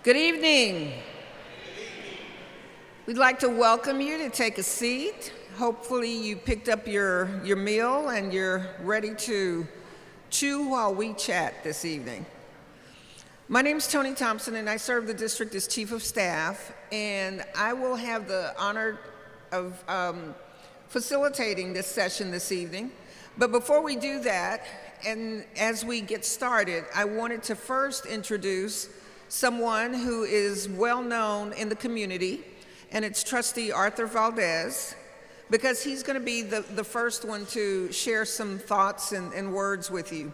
Good evening. We'd like to welcome you to take a seat. Hopefully you picked up your meal and you're ready to chew while we chat this evening. My name is Tony Thompson and I serve the district as Chief of Staff, and I will have the honor of facilitating this session this evening. But before we do that, and as we get started, I wanted to first introduce someone who is well known in the community, and it's Trustee Arthur Valdez, because he's going to be the first one to share some thoughts and words with you.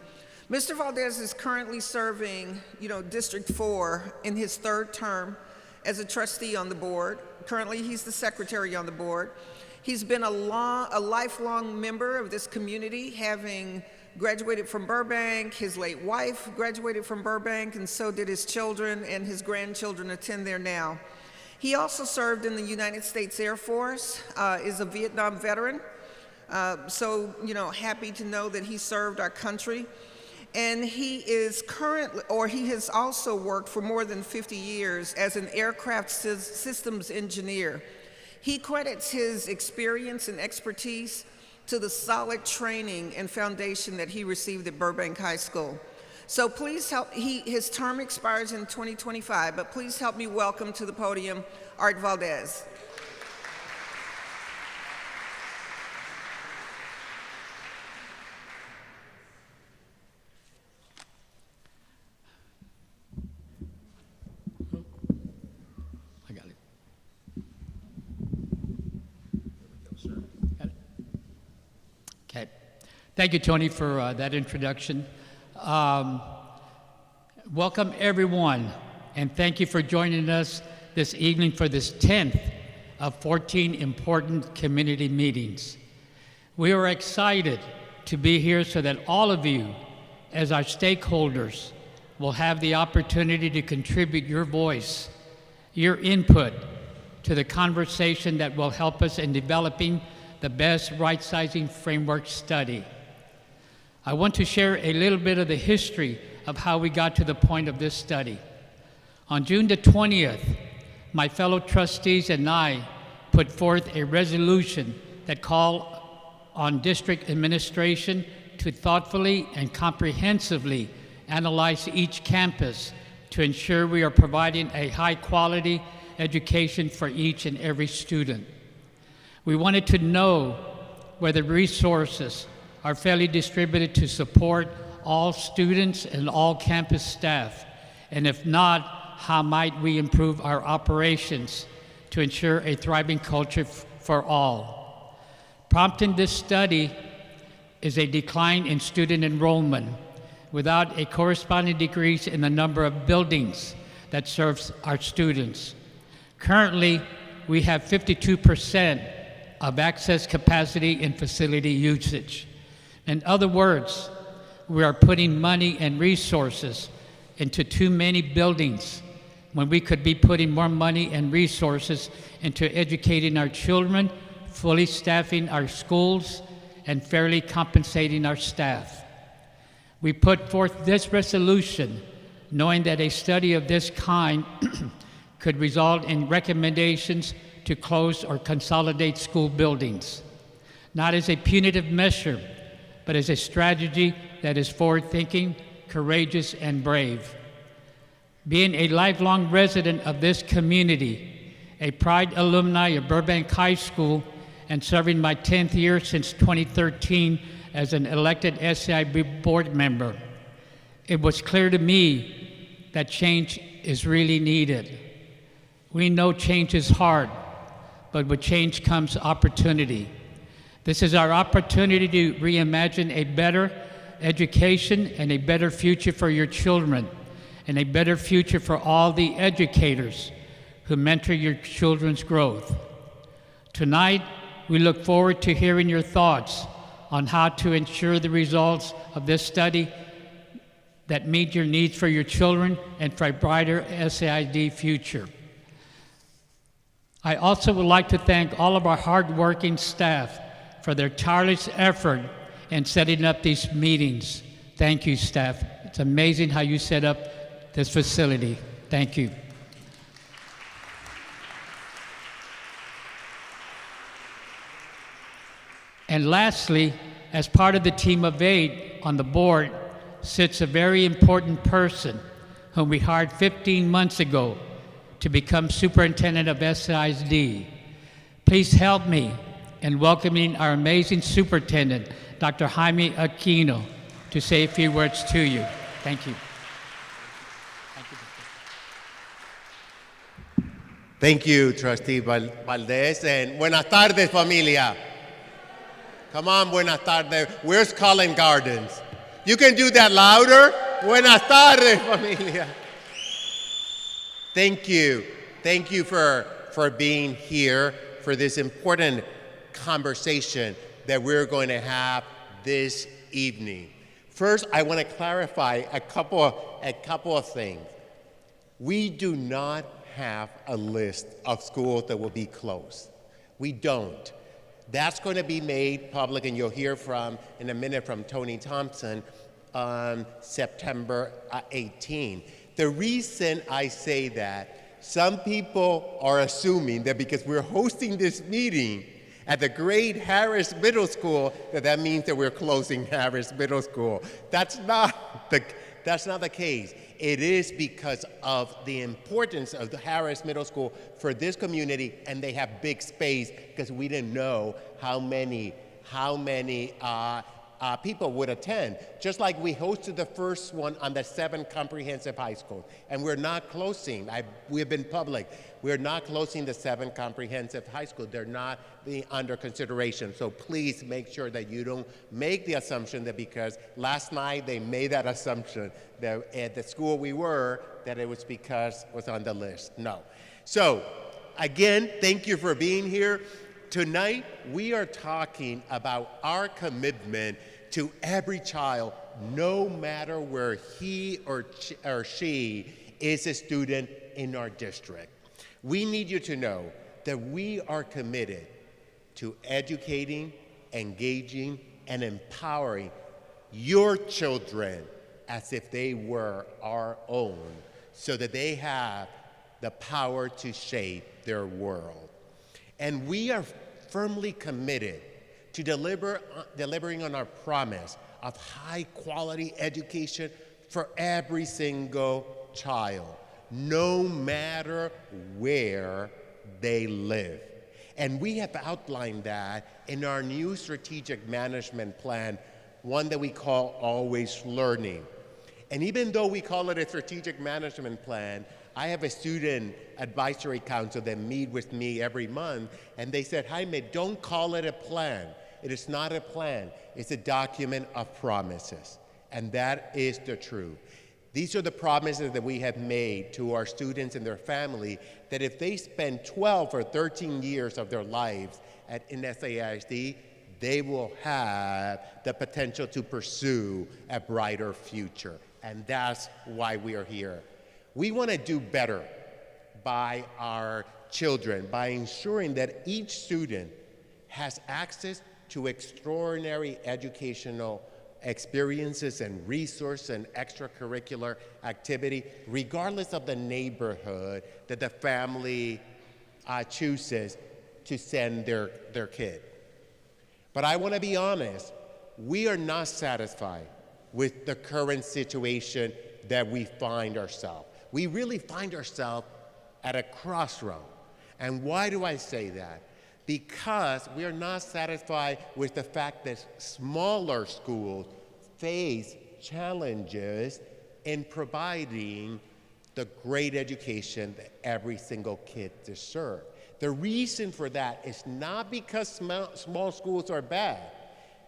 Mr. Valdez is currently serving, District 4 in his third term as a trustee on the board. Currently, he's the secretary on the board. He's been a lifelong member of this community, having graduated from Burbank. His late wife graduated from Burbank, and so did his children, and his grandchildren attend there now. He also served in the United States Air Force, is a Vietnam veteran, so happy to know that he served our country. And he is he has also worked for more than 50 years as an aircraft systems engineer. He credits his experience and expertise to the solid training and foundation that he received at Burbank High School. So please help, his term expires in 2025, but please help me welcome to the podium Art Valdez. Okay. Thank you, Tony, for that introduction. Welcome, everyone, and thank you for joining us this evening for this 10th of 14 important community meetings. We are excited to be here so that all of you, as our stakeholders, will have the opportunity to contribute your voice, your input to the conversation that will help us in developing the best right-sizing framework study. I want to share a little bit of the history of how we got to the point of this study. On June the 20th, my fellow trustees and I put forth a resolution that called on district administration to thoughtfully and comprehensively analyze each campus to ensure we are providing a high-quality education for each and every student. We wanted to know whether resources are fairly distributed to support all students and all campus staff, and if not, how might we improve our operations to ensure a thriving culture for all. Prompting this study is a decline in student enrollment without a corresponding decrease in the number of buildings that serves our students. Currently, we have 52% of access capacity and facility usage. In other words, we are putting money and resources into too many buildings when we could be putting more money and resources into educating our children, fully staffing our schools, and fairly compensating our staff. We put forth this resolution knowing that a study of this kind could result in recommendations to close or consolidate school buildings, not as a punitive measure, but as a strategy that is forward-thinking, courageous, and brave. Being a lifelong resident of this community, a Pride alumni of Burbank High School, and serving my 10th year since 2013 as an elected SAISD board member, it was clear to me that change is really needed. We know change is hard, but with change comes opportunity. This is our opportunity to reimagine a better education and a better future for your children, and a better future for all the educators who mentor your children's growth. Tonight, we look forward to hearing your thoughts on how to ensure the results of this study that meet your needs for your children and for a brighter SAISD future. I also would like to thank all of our hardworking staff for their tireless effort in setting up these meetings. Thank you, staff. It's amazing how you set up this facility. Thank you. And lastly, as part of the team of 8 on the board sits a very important person whom we hired 15 months ago to become superintendent of SAISD. Please help me in welcoming our amazing superintendent, Dr. Jaime Aquino, to say a few words to you. Thank you. Thank you, Trustee Valdez, and buenas tardes, familia. Come on, buenas tardes. Where's Cullen Gardens? You can do that louder. Buenas tardes, familia. Thank you. Thank you for being here for this important conversation that we're going to have this evening. First, I want to clarify a couple of things. We do not have a list of schools that will be closed. We don't. That's going to be made public, and you'll hear in a minute from Tony Thompson on September 18. The reason I say that, some people are assuming that because we're hosting this meeting at the great Harris Middle School, that means that we're closing Harris Middle School. That's not the case. It is because of the importance of the Harris Middle School for this community, and they have big space because we didn't know how many people would attend. Just like we hosted the first one on the 7 comprehensive high schools, and we're not closing. We've been public. We're not closing the 7 comprehensive high schools. They're not being under consideration. So please make sure that you don't make the assumption that because last night they made that assumption that at the school we were, that it was because it was on the list. No. So again, thank you for being here. Tonight, we are talking about our commitment to every child, no matter where he or she is a student in our district. We need you to know that we are committed to educating, engaging, and empowering your children as if they were our own, so that they have the power to shape their world. And we are firmly committed to delivering on our promise of high-quality education for every single child, no matter where they live. And we have outlined that in our new strategic management plan, one that we call Always Learning. And even though we call it a strategic management plan, I have a student advisory council that meet with me every month, and they said, Jaime, don't call it a plan. It is not a plan. It's a document of promises, and that is the truth. These are the promises that we have made to our students and their family, that if they spend 12 or 13 years of their lives in SAISD, they will have the potential to pursue a brighter future, and that's why we are here. We want to do better by our children by ensuring that each student has access to extraordinary educational experiences and resource and extracurricular activity, regardless of the neighborhood that the family chooses to send their kid. But I want to be honest, we are not satisfied with the current situation that we find ourselves. We really find ourselves at a crossroad. And why do I say that? Because we are not satisfied with the fact that smaller schools face challenges in providing the great education that every single kid deserves. The reason for that is not because small schools are bad.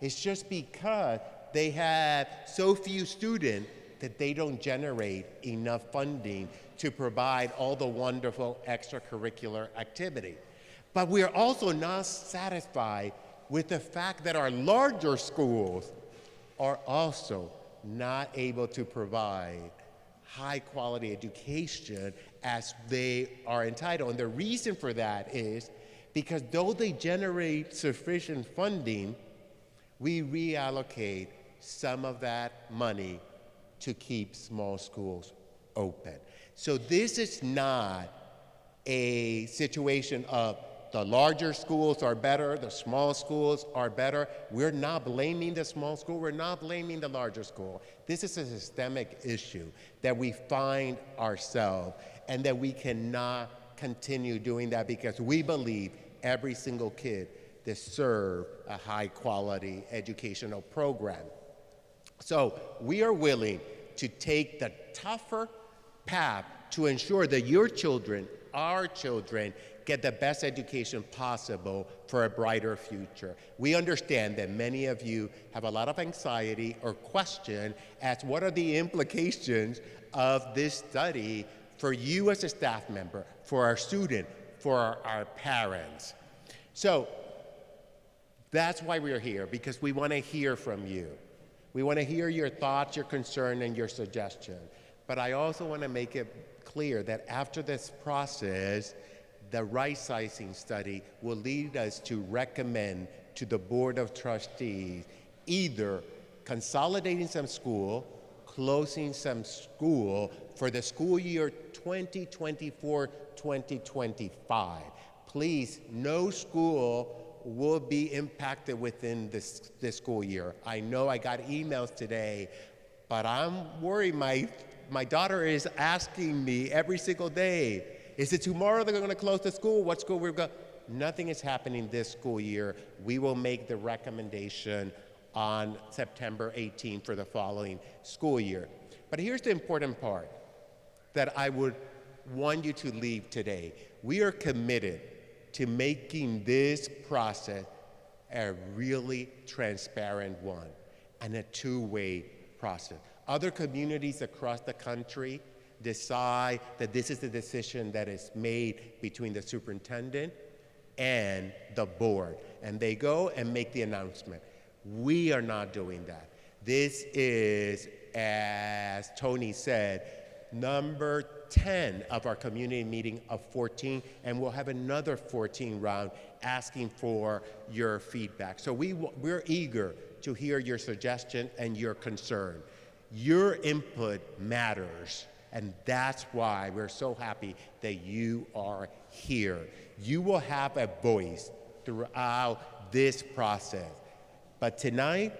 It's just because they have so few students that they don't generate enough funding to provide all the wonderful extracurricular activity. But we are also not satisfied with the fact that our larger schools are also not able to provide high quality education as they are entitled. And the reason for that is because though they generate sufficient funding, we reallocate some of that money to keep small schools open. So this is not a situation of the larger schools are better, the small schools are better. We're not blaming the small school, we're not blaming the larger school. This is a systemic issue that we find ourselves, and that we cannot continue doing that, because we believe every single kid deserves a high quality educational program. So we are willing to take the tougher path to ensure that your children, our children, get the best education possible for a brighter future. We understand that many of you have a lot of anxiety or question as what are the implications of this study for you as a staff member, for our student, for our parents. So that's why we're here, because we want to hear from you. We want to hear your thoughts, your concern, and your suggestion. But I also want to make it clear that after this process, the Rightsizing study will lead us to recommend to the Board of Trustees either consolidating some school, closing some school for the school year 2024-2025. Please, no school will be impacted within this school year. I know I got emails today, but I'm worried. My daughter is asking me every single day, is it tomorrow they're going to close the school? What school we're going? Nothing is happening this school year. We will make the recommendation on September 18 for the following school year. But here's the important part that I would want you to leave today. We are committed to making this process a really transparent one and a two-way process. Other communities across the country decide that this is the decision that is made between the superintendent and the board, and they go and make the announcement. We are not doing that. This is, as Tony said, number 10 of our community meeting of 14, and we'll have another 14 round asking for your feedback. So we're eager to hear your suggestion and your concern. Your input matters, and that's why we're so happy that you are here. You will have a voice throughout this process. But tonight,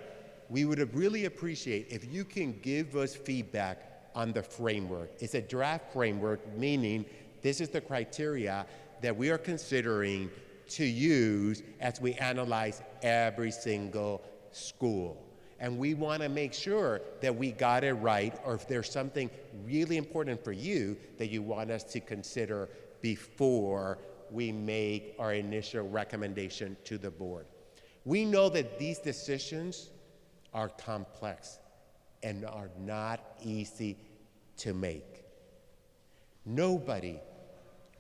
we would really appreciate if you can give us feedback on the framework. It's a draft framework, meaning this is the criteria that we are considering to use as we analyze every single school. And we want to make sure that we got it right, or if there's something really important for you that you want us to consider before we make our initial recommendation to the board. We know that these decisions are complex and are not easy to make. Nobody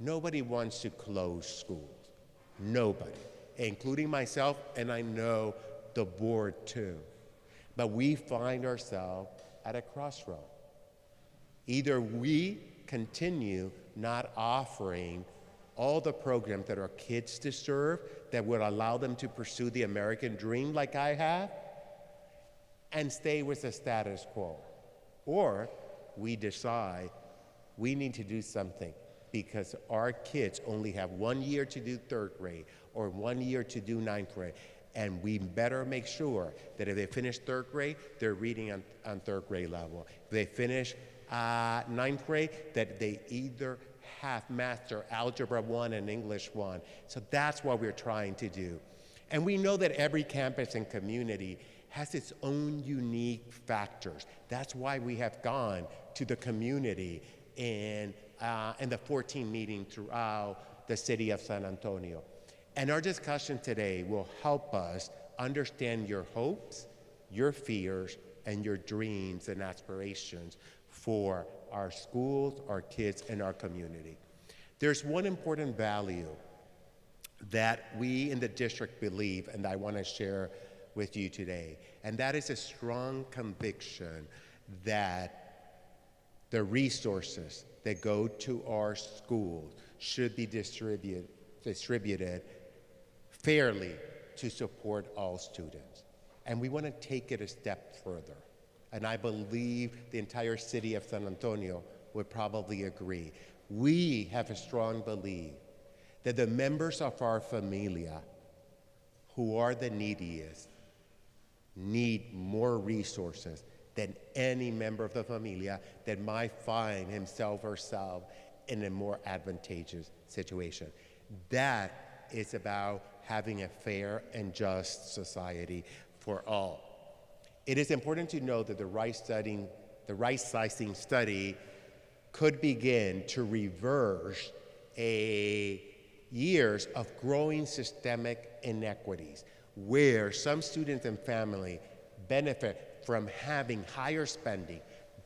wants to close schools. Nobody, including myself, and I know the board too. But we find ourselves at a crossroad. Either we continue not offering all the programs that our kids deserve that would allow them to pursue the American dream like I have, and stay with the status quo. Or we decide we need to do something because our kids only have 1 year to do third grade or 1 year to do ninth grade. And we better make sure that if they finish third grade, they're reading on third grade level. If they finish ninth grade, that they either have master Algebra 1 and English 1. So that's what we're trying to do. And we know that every campus and community has its own unique factors. That's why we have gone to the community in the 14 meeting throughout the city of San Antonio. And our discussion today will help us understand your hopes, your fears, and your dreams and aspirations for our schools, our kids, and our community. There's one important value that we in the district believe, and I want to share with you today, and that is a strong conviction that the resources that go to our schools should be distributed fairly to support all students. And we want to take it a step further. And I believe the entire city of San Antonio would probably agree. We have a strong belief that the members of our familia who are the neediest need more resources than any member of the familia that might find himself or herself in a more advantageous situation. That is about having a fair and just society for all. It is important to know that the Rightsizing study could begin to reverse years of growing systemic inequities, where some students and family benefit from having higher spending,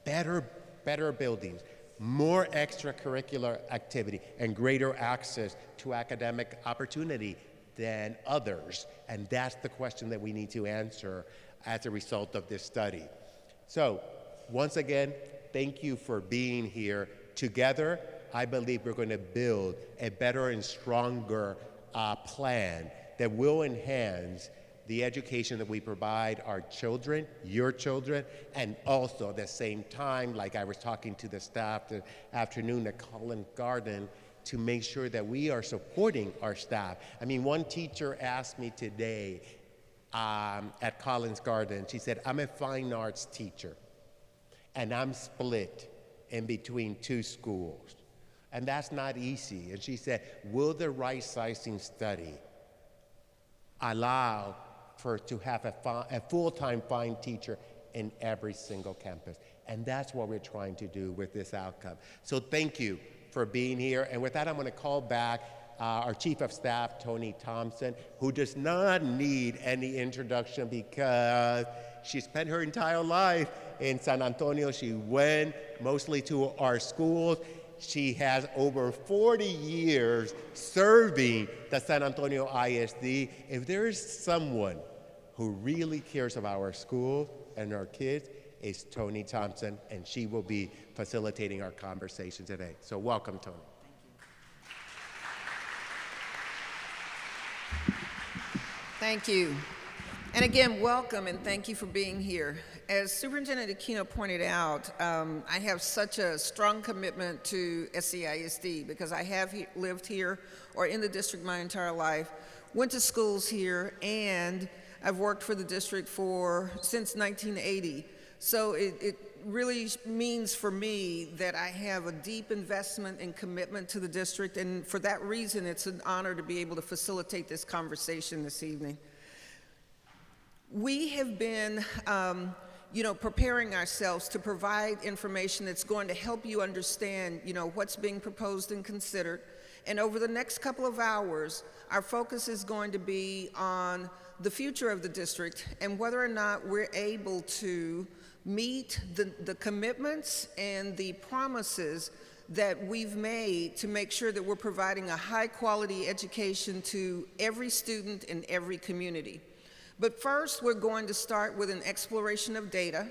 better buildings, more extracurricular activity, and greater access to academic opportunity than others. And that's the question that we need to answer as a result of this study. So, once again, thank you for being here. Together, I believe we're going to build a better and stronger plan that will enhance the education that we provide our children, your children, and also at the same time, like I was talking to the staff this afternoon at Collins Garden, to make sure that we are supporting our staff. I mean, one teacher asked me today at Collins Garden, she said, I'm a fine arts teacher, and I'm split in between two schools. And that's not easy. And she said, will the Rightsizing study allow to have a full-time fine teacher in every single campus? And that's what we're trying to do with this outcome. So thank you for being here. And with that, I'm going to call back our Chief of Staff, Tony Thompson, who does not need any introduction because she spent her entire life in San Antonio. She went mostly to our schools. She has over 40 years serving the San Antonio ISD. If there is someone who really cares about our schools and our kids, it's Tony Thompson, and she will be facilitating our conversation today. So welcome, Tony. Thank you. And again, welcome and thank you for being here. As Superintendent Aquino pointed out, I have such a strong commitment to SAISD because I have lived here or in the district my entire life, went to schools here, and I've worked for the district since 1980. So it really means for me that I have a deep investment and commitment to the district, and for that reason, it's an honor to be able to facilitate this conversation this evening. We have been preparing ourselves to provide information that's going to help you understand, what's being proposed and considered. And over the next couple of hours, our focus is going to be on the future of the district and whether or not we're able to meet the commitments and the promises that we've made to make sure that we're providing a high-quality education to every student in every community. But first, we're going to start with an exploration of data,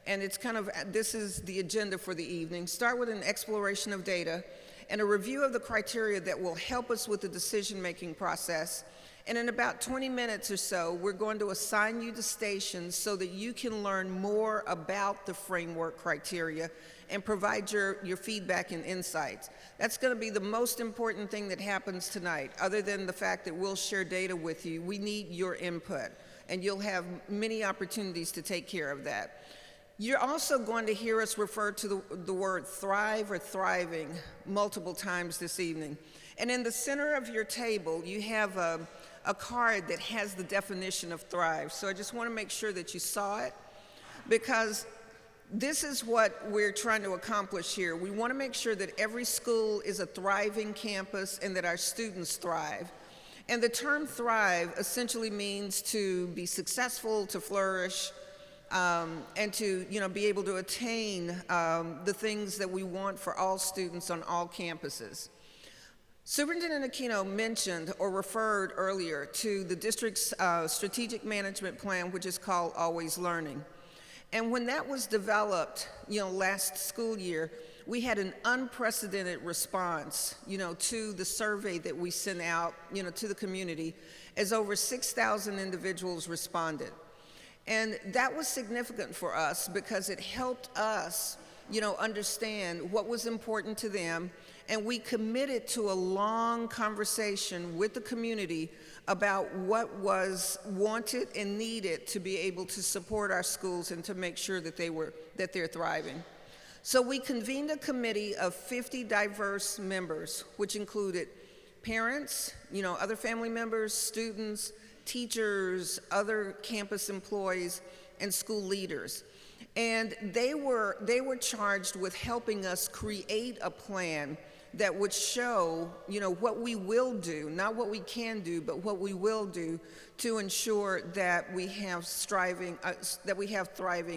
and this is the agenda for the evening. Start with an exploration of data and a review of the criteria that will help us with the decision-making process. And in about 20 minutes or so, we're going to assign you to stations so that you can learn more about the framework criteria and provide your feedback and insights. That's going to be the most important thing that happens tonight, other than the fact that we'll share data with you. We need your input, and you'll have many opportunities to take care of that. You're also going to hear us refer to the word thrive or thriving multiple times this evening. And in the center of your table, you have a card that has the definition of thrive. So I just want to make sure that you saw it, because this is what we're trying to accomplish here. We want to make sure that every school is a thriving campus and that our students thrive. And the term thrive essentially means to be successful, to flourish, and to be able to attain the things that we want for all students on all campuses. Superintendent Aquino mentioned or referred earlier to the district's strategic management plan, which is called Always Learning. And when that was developed, last school year, we had an unprecedented response, to the survey that we sent out, to the community, as over 6,000 individuals responded. And that was significant for us because it helped us understand what was important to them, and we committed to a long conversation with the community about what was wanted and needed to be able to support our schools and to make sure that they're thriving. So we convened a committee of 50 diverse members, which included parents, other family members, students, teachers, other campus employees, and school leaders. And they were charged with helping us create a plan that would show, what we will do, not what we can do, but what we will do to ensure that we have thriving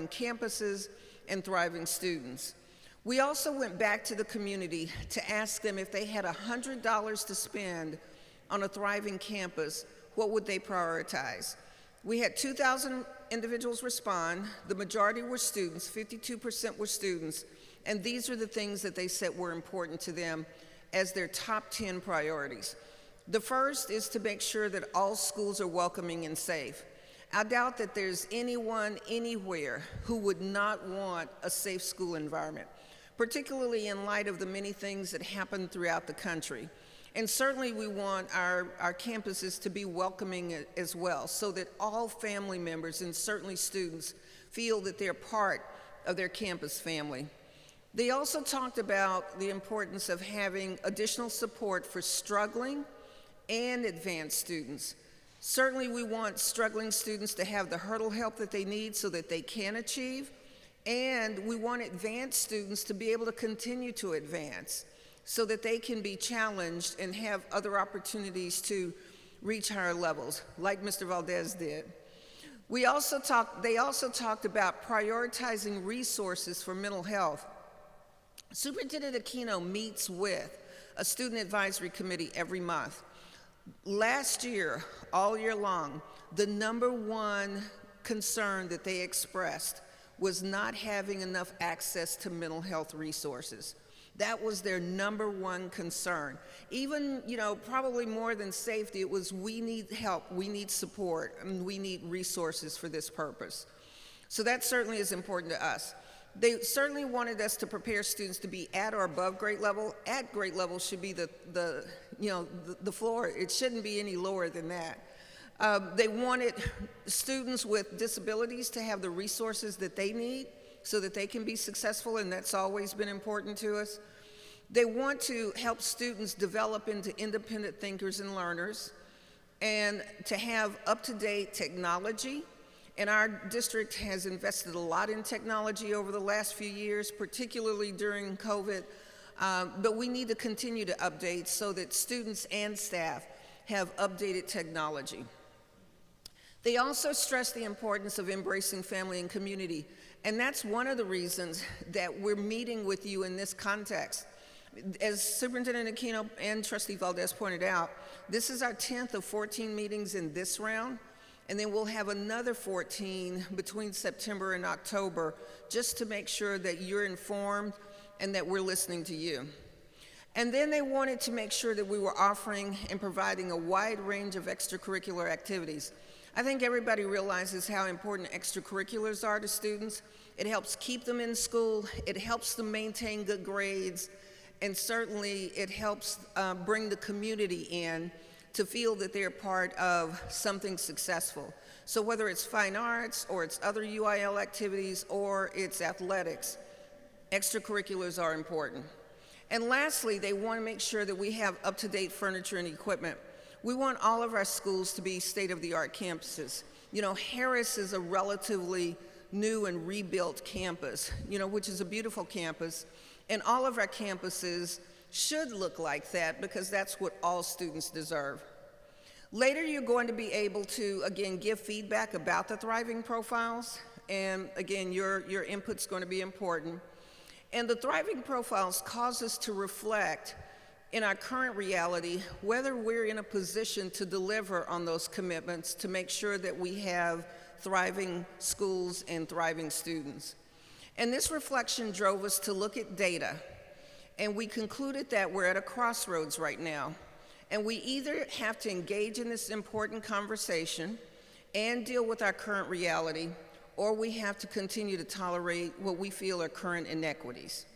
campuses and thriving students. We also went back to the community to ask them if they had $100 to spend on a thriving campus, what would they prioritize? We had 2,000 individuals respond. The majority were students, 52% were students, and these are the things that they said were important to them as their top 10 priorities. The first is to make sure that all schools are welcoming and safe. I doubt that there's anyone anywhere who would not want a safe school environment, particularly in light of the many things that happen throughout the country. And certainly we want our campuses to be welcoming as well, so that all family members and certainly students feel that they're part of their campus family. They also talked about the importance of having additional support for struggling and advanced students. Certainly we want struggling students to have the hurdle help that they need so that they can achieve, and we want advanced students to be able to continue to advance so that they can be challenged and have other opportunities to reach higher levels, like Mr. Valdez did. They also talked about prioritizing resources for mental health. Superintendent Aquino meets with a student advisory committee every month. Last year, all year long, the #1 concern that they expressed was not having enough access to mental health resources. That was their #1 concern. Even, probably more than safety, it was we need help, we need support, and we need resources for this purpose. So that certainly is important to us. They certainly wanted us to prepare students to be at or above grade level. At grade level should be the floor. It shouldn't be any lower than that. They wanted students with disabilities to have the resources that they need so that they can be successful, and that's always been important to us. They want to help students develop into independent thinkers and learners, and to have up-to-date technology. And our district has invested a lot in technology over the last few years, particularly during COVID, but we need to continue to update so that students and staff have updated technology. They also stress the importance of embracing family and community, and that's one of the reasons that we're meeting with you in this context. As Superintendent Aquino and Trustee Valdez pointed out, this is our 10th of 14 meetings in this round, and then we'll have another 14 between September and October, just to make sure that you're informed and that we're listening to you. And then they wanted to make sure that we were offering and providing a wide range of extracurricular activities. I think everybody realizes how important extracurriculars are to students. It helps keep them in school, it helps them maintain good grades, and certainly it helps bring the community in to feel that they're part of something successful. So whether it's fine arts, or it's other UIL activities, or it's athletics, extracurriculars are important. And lastly, they want to make sure that we have up-to-date furniture and equipment. We want all of our schools to be state-of-the-art campuses. Harris is a relatively new and rebuilt campus, which is a beautiful campus, and all of our campuses should look like that, because that's what all students deserve. Later, you're going to be able to, again, give feedback about the thriving profiles, and again, your input's going to be important. And the thriving profiles cause us to reflect in our current reality whether we're in a position to deliver on those commitments to make sure that we have thriving schools and thriving students. And this reflection drove us to look at data, and we concluded that we're at a crossroads right now, and we either have to engage in this important conversation and deal with our current reality, or we have to continue to tolerate what we feel are current inequities.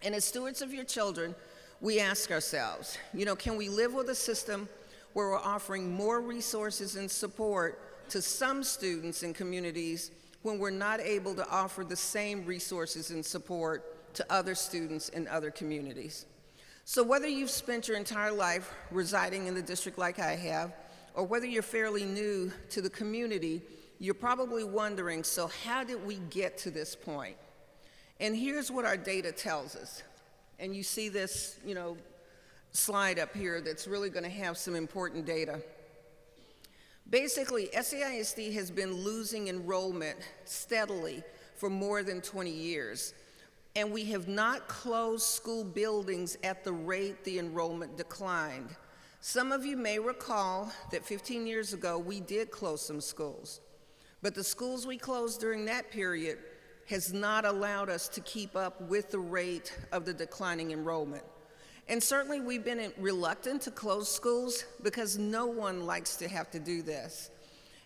And as stewards of your children, we ask ourselves, can we live with a system where we're offering more resources and support to some students and communities when we're not able to offer the same resources and support to other students in other communities? So whether you've spent your entire life residing in the district like I have, or whether you're fairly new to the community, you're probably wondering, so how did we get to this point? And here's what our data tells us. And you see this, slide up here that's really going to have some important data. Basically, SAISD has been losing enrollment steadily for more than 20 years. And we have not closed school buildings at the rate the enrollment declined. Some of you may recall that 15 years ago, we did close some schools. But the schools we closed during that period has not allowed us to keep up with the rate of the declining enrollment. And certainly we've been reluctant to close schools because no one likes to have to do this.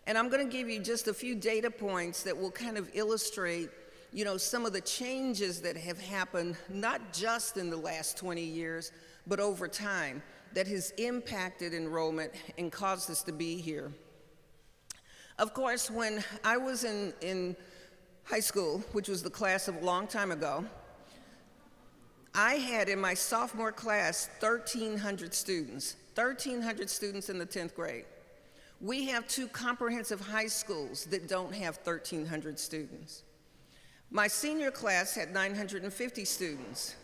And I'm going to give you just a few data points that will kind of illustrate some of the changes that have happened, not just in the last 20 years, but over time, that has impacted enrollment and caused us to be here. Of course, when I was in high school, which was the class of a long time ago, I had in my sophomore class 1,300 students, 1,300 students in the 10th grade. We have 2 comprehensive high schools that don't have 1,300 students. My senior class had 950 students.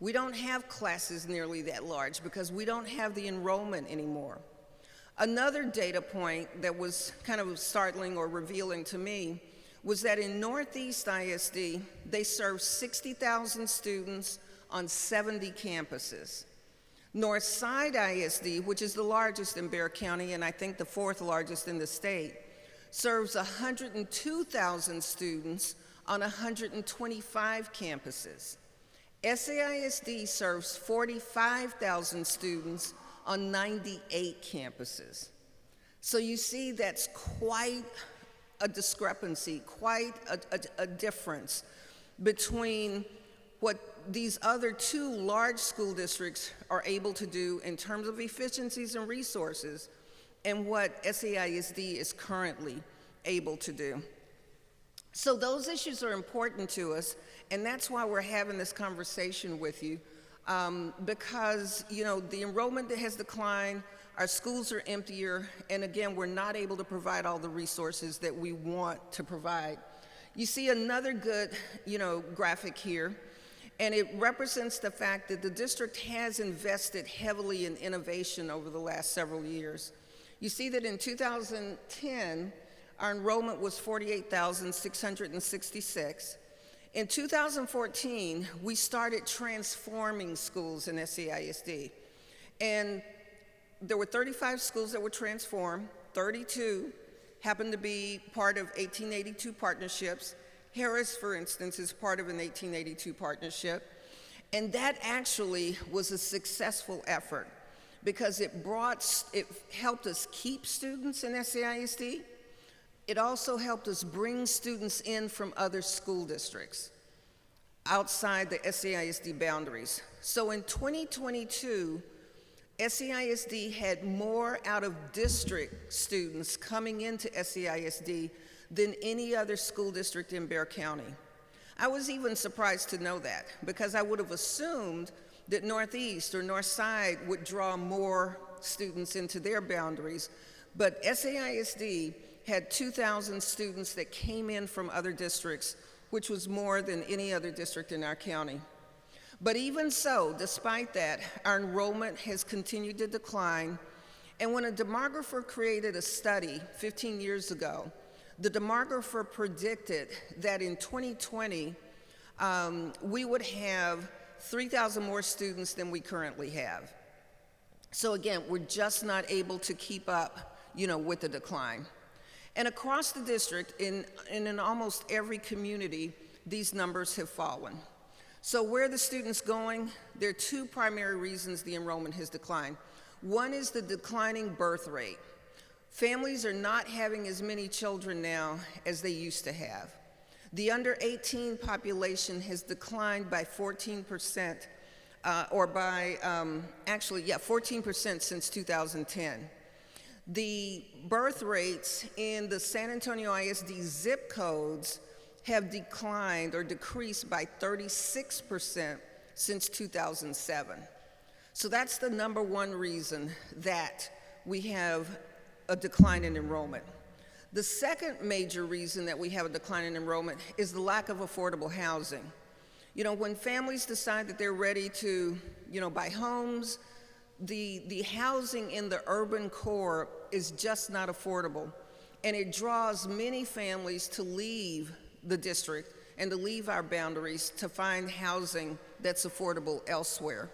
We don't have classes nearly that large because we don't have the enrollment anymore. Another data point that was kind of startling or revealing to me was that in Northeast ISD, they serve 60,000 students on 70 campuses. Northside ISD, which is the largest in Bexar County and I think the 4th largest in the state, serves 102,000 students on 125 campuses. SAISD serves 45,000 students on 98 campuses. So you see that's quite a discrepancy, quite a difference between what these other 2 large school districts are able to do in terms of efficiencies and resources and what SAISD is currently able to do. So those issues are important to us, and that's why we're having this conversation with you, because the enrollment has declined, our schools are emptier, and again, we're not able to provide all the resources that we want to provide. You see another good, graphic here, and it represents the fact that the district has invested heavily in innovation over the last several years. You see that in 2010, our enrollment was 48,666. In 2014, we started transforming schools in SAISD. And there were 35 schools that were transformed, 32 happened to be part of 1882 partnerships. Harris, for instance, is part of an 1882 partnership. And that actually was a successful effort because it helped us keep students in SAISD. It also helped us bring students in from other school districts outside the SAISD boundaries. So in 2022, SAISD had more out-of-district students coming into SAISD than any other school district in Bexar County. I was even surprised to know that because I would have assumed that Northeast or Northside would draw more students into their boundaries, but SAISD had 2,000 students that came in from other districts, which was more than any other district in our county. But even so, despite that, our enrollment has continued to decline. And when a demographer created a study 15 years ago, the demographer predicted that in 2020, we would have 3,000 more students than we currently have. So again, we're just not able to keep up, with the decline. And across the district, in almost every community, these numbers have fallen. So where are the students going? There are 2 primary reasons the enrollment has declined. One is the declining birth rate. Families are not having as many children now as they used to have. The under 18 population has declined by 14%, or by, 14% since 2010. The birth rates in the San Antonio ISD zip codes have declined or decreased by 36% since 2007. So that's the number one reason that we have a decline in enrollment. The second major reason that we have a decline in enrollment is the lack of affordable housing. You know, when families decide that they're ready to, buy homes, the housing in the urban core is just not affordable. And it draws many families to leave the district and to leave our boundaries to find housing that's affordable elsewhere.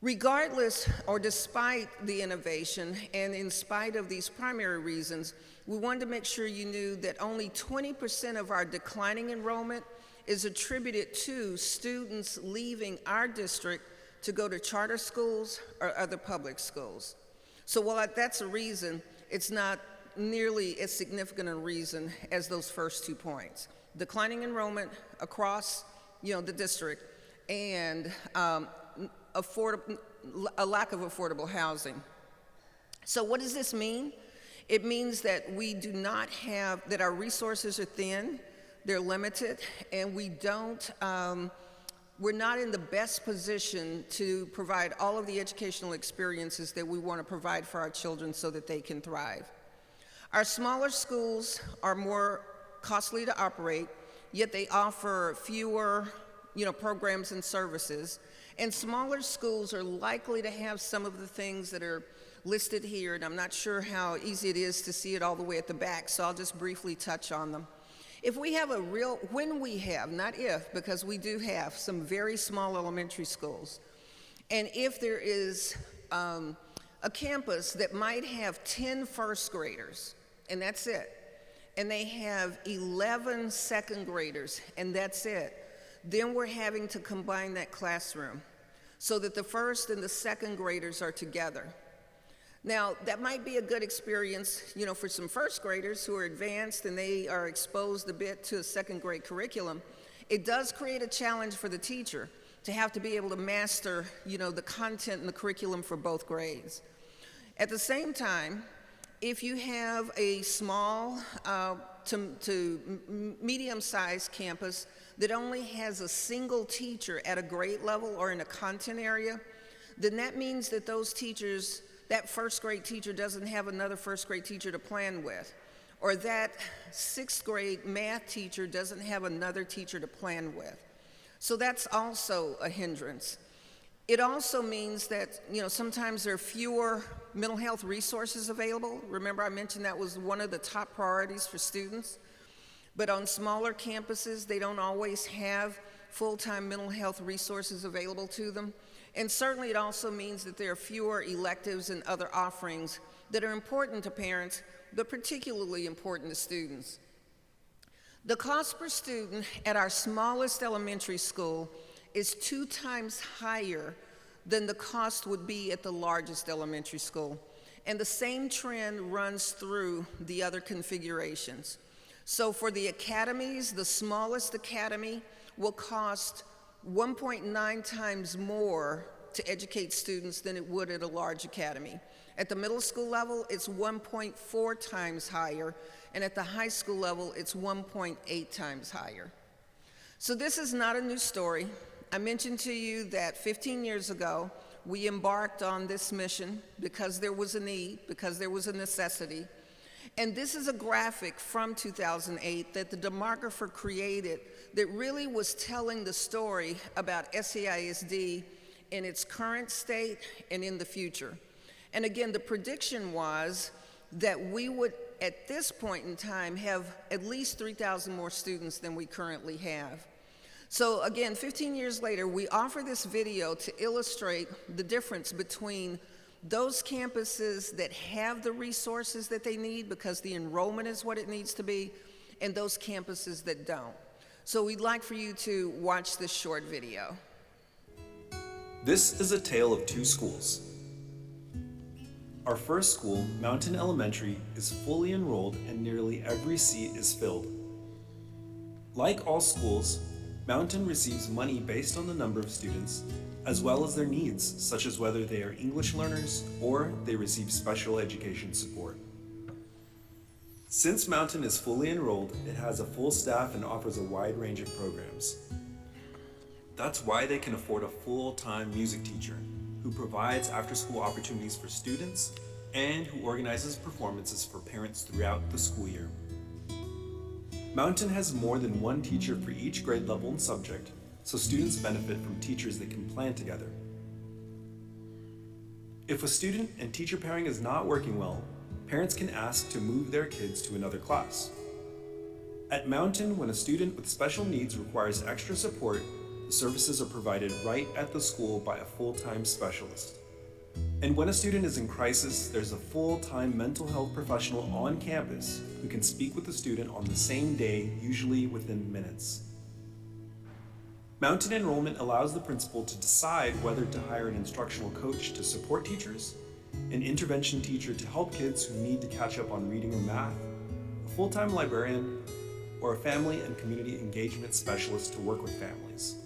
Regardless or despite the innovation and in spite of these primary reasons, we wanted to make sure you knew that only 20% of our declining enrollment is attributed to students leaving our district to go to charter schools or other public schools. So while that's a reason, it's not nearly as significant a reason as those first 2 points. Declining enrollment across the district and a lack of affordable housing. So what does this mean? It means that we do not have, that our resources are thin, they're limited, and we're not in the best position to provide all of the educational experiences that we want to provide for our children so that they can thrive. Our smaller schools are more costly to operate, yet they offer fewer programs and services. And smaller schools are likely to have some of the things that are listed here, and I'm not sure how easy it is to see it all the way at the back, so I'll just briefly touch on them. When we have, not if, because we do have some very small elementary schools, and if there is a campus that might have 10 first graders, and that's it, and they have 11 second graders, and that's it, then we're having to combine that classroom so that the first and the second graders are together. Now, that might be a good experience, for some first graders who are advanced and they are exposed a bit to a second grade curriculum. It does create a challenge for the teacher to have to be able to master, the content and the curriculum for both grades. At the same time, if you have a small to medium-sized campus that only has a single teacher at a grade level or in a content area, then that means that those teachers, that first grade teacher doesn't have another first grade teacher to plan with, or that sixth grade math teacher doesn't have another teacher to plan with. So that's also a hindrance. It also means that, sometimes there are fewer mental health resources available. Remember, I mentioned that was one of the top priorities for students. But on smaller campuses, they don't always have full-time mental health resources available to them. And certainly it also means that there are fewer electives and other offerings that are important to parents, but particularly important to students. The cost per student at our smallest elementary school is 2 times higher than the cost would be at the largest elementary school. And the same trend runs through the other configurations. So for the academies, the smallest academy will cost 1.9 times more to educate students than it would at a large academy. At the middle school level, it's 1.4 times higher, and at the high school level, it's 1.8 times higher. So this is not a new story. I mentioned to you that 15 years ago, we embarked on this mission because there was a need, because there was a necessity. And this is a graphic from 2008 that the demographer created that really was telling the story about SAISD in its current state and in the future. And again, the prediction was that we would, at this point in time, have at least 3,000 more students than we currently have. So again, 15 years later, we offer this video to illustrate the difference between those campuses that have the resources that they need because the enrollment is what it needs to be, and those campuses that don't. So we'd like for you to watch this short video. This is a tale of two schools. Our first school, Mountain Elementary, is fully enrolled and nearly every seat is filled. Like all schools, Mountain receives money based on the number of students, as well as their needs, such as whether they are English learners or they receive special education support. Since Mountain is fully enrolled, it has a full staff and offers a wide range of programs. That's why they can afford a full-time music teacher who provides after-school opportunities for students and who organizes performances for parents throughout the school year. Mountain has more than one teacher for each grade level and subject, so students benefit from teachers that can plan together. If a student and teacher pairing is not working well, parents can ask to move their kids to another class. At Mountain, when a student with special needs requires extra support, the services are provided right at the school by a full-time specialist. And when a student is in crisis, there's a full-time mental health professional on campus who can speak with the student on the same day, usually within minutes. Mountain enrollment allows the principal to decide whether to hire an instructional coach to support teachers, an intervention teacher to help kids who need to catch up on reading or math, a full-time librarian, or a family and community engagement specialist to work with families.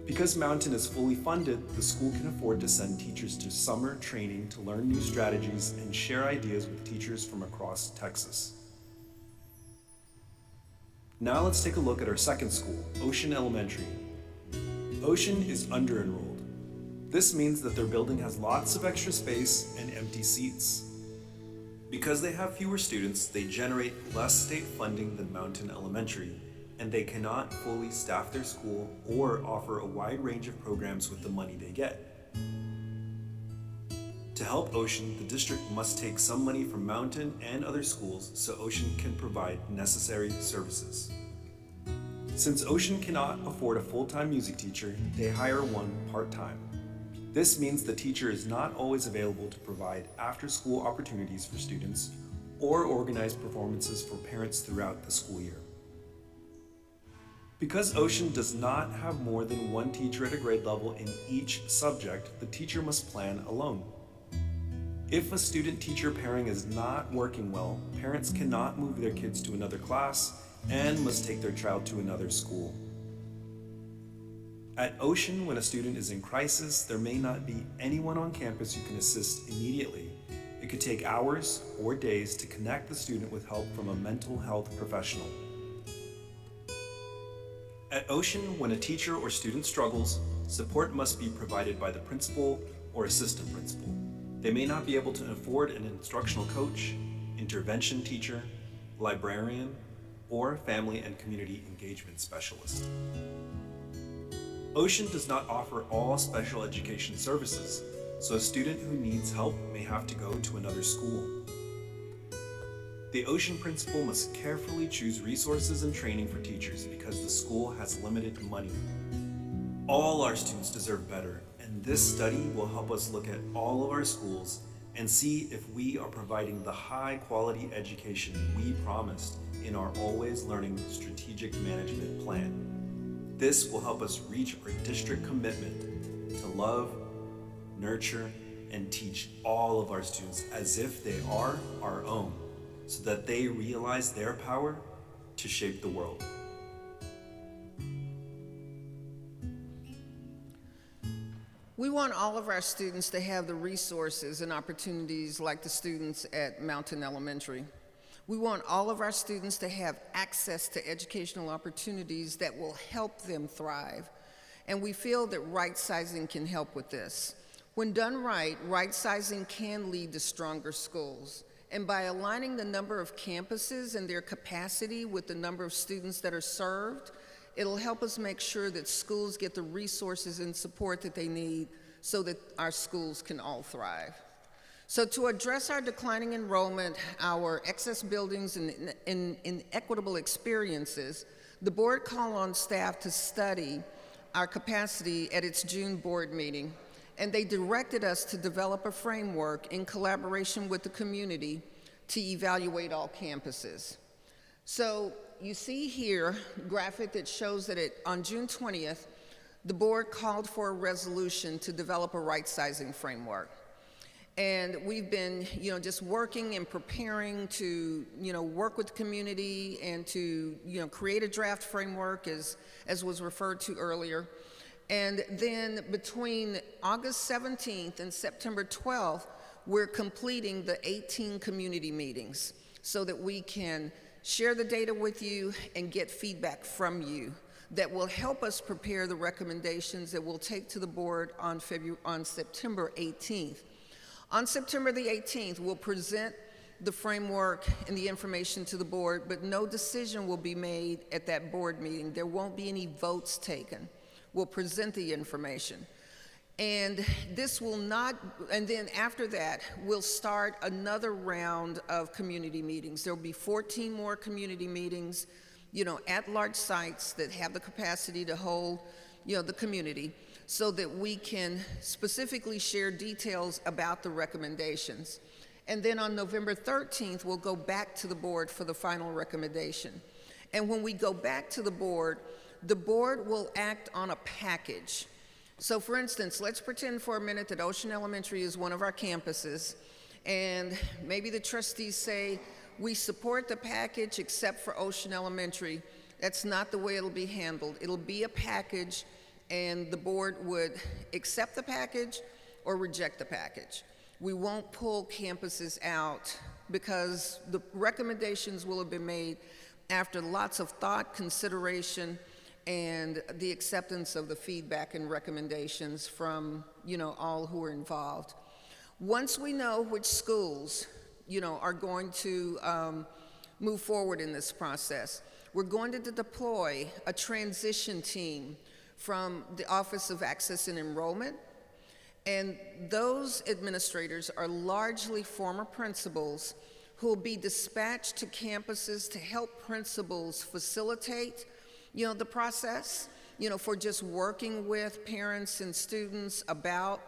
Because Mountain is fully funded, the school can afford to send teachers to summer training to learn new strategies and share ideas with teachers from across Texas. Now let's take a look at our second school, Ocean Elementary. Ocean is under-enrolled. This means that their building has lots of extra space and empty seats. Because they have fewer students, they generate less state funding than Mountain Elementary, and they cannot fully staff their school or offer a wide range of programs with the money they get. To help Ocean, the district must take some money from Mountain and other schools so Ocean can provide necessary services. Since Ocean cannot afford a full-time music teacher, they hire one part-time. This means the teacher is not always available to provide after-school opportunities for students or organize performances for parents throughout the school year. Because Ocean does not have more than one teacher at a grade level in each subject, the teacher must plan alone. If a student-teacher pairing is not working well, parents cannot move their kids to another class and must take their child to another school. At Ocean, when a student is in crisis, there may not be anyone on campus who can assist immediately. It could take hours or days to connect the student with help from a mental health professional. At Ocean, when a teacher or student struggles, support must be provided by the principal or assistant principal. They may not be able to afford an instructional coach, intervention teacher, librarian, or family and community engagement specialist. Ocean does not offer all special education services, so a student who needs help may have to go to another school. The Ocean principal must carefully choose resources and training for teachers because the school has limited money. All our students deserve better, and this study will help us look at all of our schools and see if we are providing the high-quality education we promised in our Always Learning Strategic Management Plan. This will help us reach our district commitment to love, nurture, and teach all of our students as if they are our own, so that they realize their power to shape the world. We want all of our students to have the resources and opportunities like the students at Mountain Elementary. We want all of our students to have access to educational opportunities that will help them thrive. And we feel that Rightsizing can help with this. When done right, Rightsizing can lead to stronger schools. And by aligning the number of campuses and their capacity with the number of students that are served, it'll help us make sure that schools get the resources and support that they need so that our schools can all thrive. So to address our declining enrollment, our excess buildings, and inequitable experiences, the board called on staff to study our capacity at its June board meeting, and they directed us to develop a framework in collaboration with the community to evaluate all campuses. So you see here a graphic that shows that on June 20th, the board called for a resolution to develop a right-sizing framework. And we've been, just working and preparing to, work with the community and to, create a draft framework as was referred to earlier. And then between August 17th and September 12th, we're completing the 18 community meetings so that we can share the data with you and get feedback from you that will help us prepare the recommendations that we'll take to the board on September 18th. On September the 18th, we'll present the framework and the information to the board, but no decision will be made at that board meeting. There won't be any votes taken. We'll present the information. And this will not, and then after that, we'll start another round of community meetings. There will be 14 more community meetings, at large sites that have the capacity to hold, the community, so that we can specifically share details about the recommendations. And then on November 13th, we'll go back to the board for the final recommendation. And when we go back to the board will act on a package. So for instance, let's pretend for a minute that Ocean Elementary is one of our campuses, and maybe the trustees say, we support the package except for Ocean Elementary. That's not the way it'll be handled. It'll be a package, and the board would accept the package or reject the package. We won't pull campuses out because the recommendations will have been made after lots of thought, consideration, and the acceptance of the feedback and recommendations from, all who are involved. Once we know which schools, are going to move forward in this process, we're going to deploy a transition team from the Office of Access and Enrollment, and those administrators are largely former principals who will be dispatched to campuses to help principals facilitate, the process, for just working with parents and students about,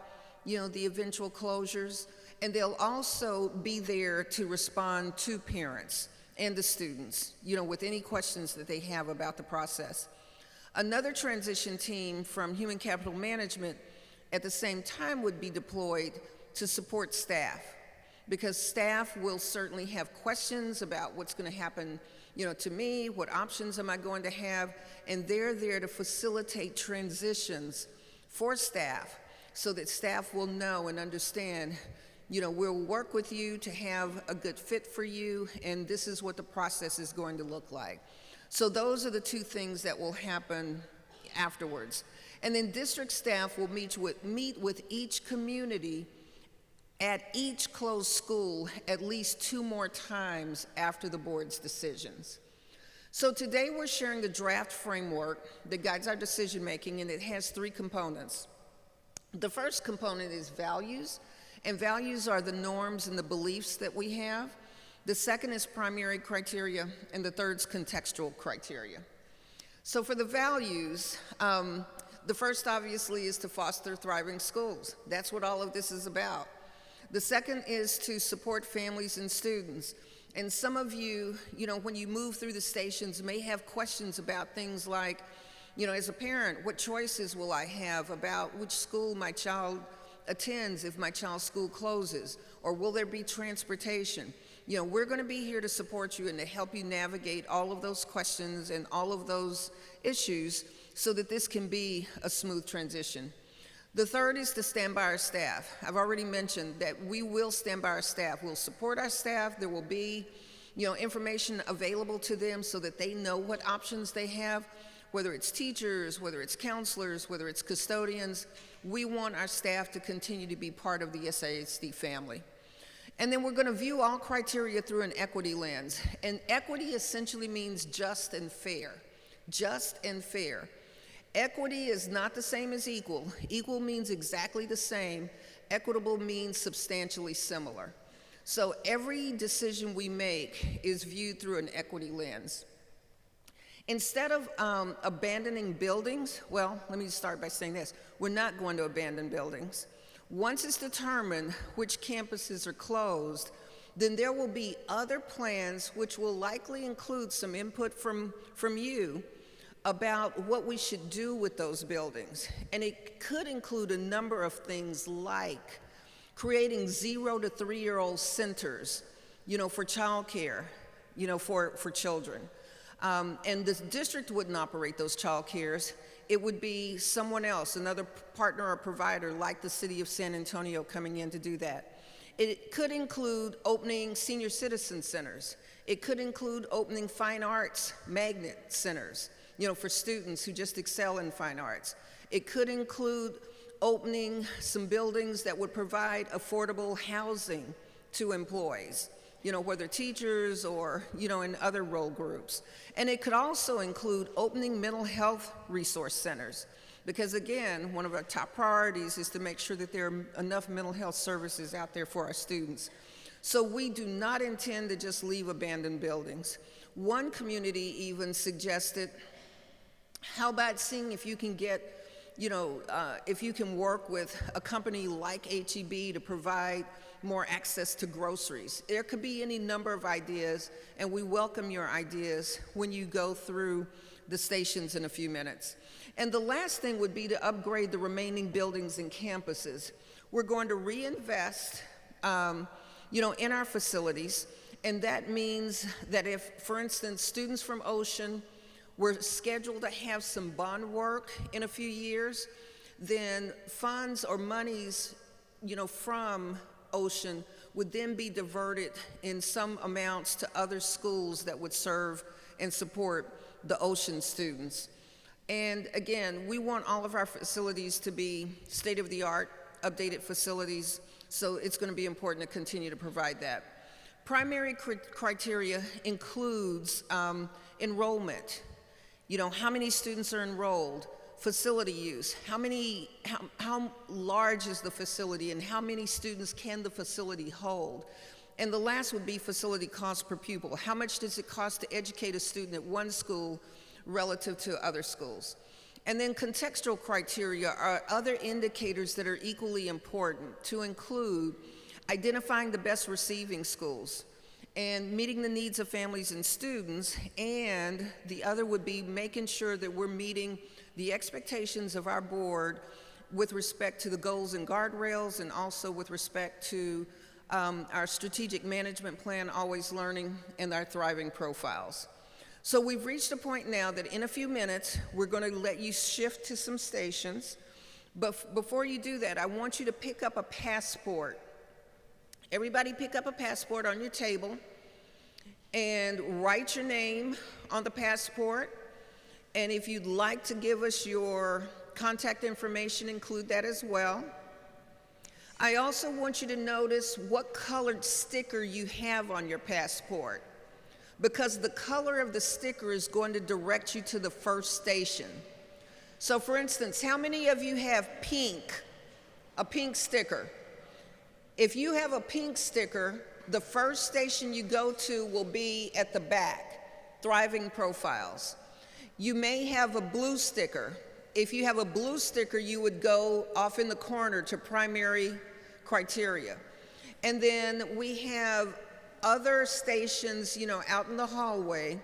the eventual closures, and they'll also be there to respond to parents and the students, with any questions that they have about the process. Another transition team from Human Capital Management at the same time would be deployed to support staff, because staff will certainly have questions about what's going to happen, to me, what options am I going to have, and they're there to facilitate transitions for staff so that staff will know and understand, we'll work with you to have a good fit for you, and this is what the process is going to look like. So those are the two things that will happen afterwards. And then district staff will meet with each community at each closed school at least 2 more times after the board's decisions. So today we're sharing the draft framework that guides our decision making, and it has 3 components. The first component is values, and values are the norms and the beliefs that we have. The second is primary criteria, and the third is contextual criteria. So for the values, the first obviously is to foster thriving schools. That's what all of this is about. The second is to support families and students. And some of you, when you move through the stations, may have questions about things like, as a parent, what choices will I have about which school my child attends if my child's school closes? Or will there be transportation? We're going to be here to support you and to help you navigate all of those questions and all of those issues so that this can be a smooth transition. The third is to stand by our staff. I've already mentioned that we will stand by our staff. We'll support our staff. There will be, information available to them so that they know what options they have, whether it's teachers, whether it's counselors, whether it's custodians. We want our staff to continue to be part of the SAISD family. And then we're going to view all criteria through an equity lens. And equity essentially means just and fair. Just and fair. Equity is not the same as equal. Equal means exactly the same. Equitable means substantially similar. So every decision we make is viewed through an equity lens. Instead of abandoning buildings, well, let me start by saying this. We're not going to abandon buildings. Once it's determined which campuses are closed, then there will be other plans which will likely include some input from you about what we should do with those buildings. And it could include a number of things like creating 0 to 3-year-old centers, for childcare, for children. And the district wouldn't operate those child cares. It would be someone else, another partner or provider like the city of San Antonio coming in to do that. It could include opening senior citizen centers. It could include opening fine arts magnet centers, for students who just excel in fine arts. It could include opening some buildings that would provide affordable housing to employees, whether teachers or, in other role groups. And it could also include opening mental health resource centers, because again, one of our top priorities is to make sure that there are enough mental health services out there for our students. So we do not intend to just leave abandoned buildings. One community even suggested, how about seeing if you can get, if you can work with a company like HEB to provide more access to groceries. There could be any number of ideas, and we welcome your ideas when you go through the stations in a few minutes. And the last thing would be to upgrade the remaining buildings and campuses. We're going to reinvest, in our facilities, and that means that if, for instance, students from Ocean were scheduled to have some bond work in a few years, then funds or monies, from Ocean would then be diverted in some amounts to other schools that would serve and support the Ocean students. And again, we want all of our facilities to be state-of-the-art, updated facilities, so it's going to be important to continue to provide that. Primary criteria includes enrollment. How many students are enrolled? Facility use. How large is the facility, and how many students can the facility hold? And the last would be facility cost per pupil. How much does it cost to educate a student at one school relative to other schools? And then contextual criteria are other indicators that are equally important, to include identifying the best receiving schools and meeting the needs of families and students, and the other would be making sure that we're meeting the expectations of our board with respect to the goals and guardrails, and also with respect to our strategic management plan, Always Learning, and our thriving profiles. So we've reached a point now that in a few minutes, we're going to let you shift to some stations. But before you do that, I want you to pick up a passport. Everybody pick up a passport on your table and write your name on the passport. And if you'd like to give us your contact information, include that as well. I also want you to notice what colored sticker you have on your passport, because the color of the sticker is going to direct you to the first station. So for instance, how many of you have pink, a pink sticker? If you have a pink sticker, the first station you go to will be at the back, Thriving Profiles. You may have a blue sticker. If you have a blue sticker, you would go off in the corner to Primary Criteria. And then we have other stations, out in the hallway,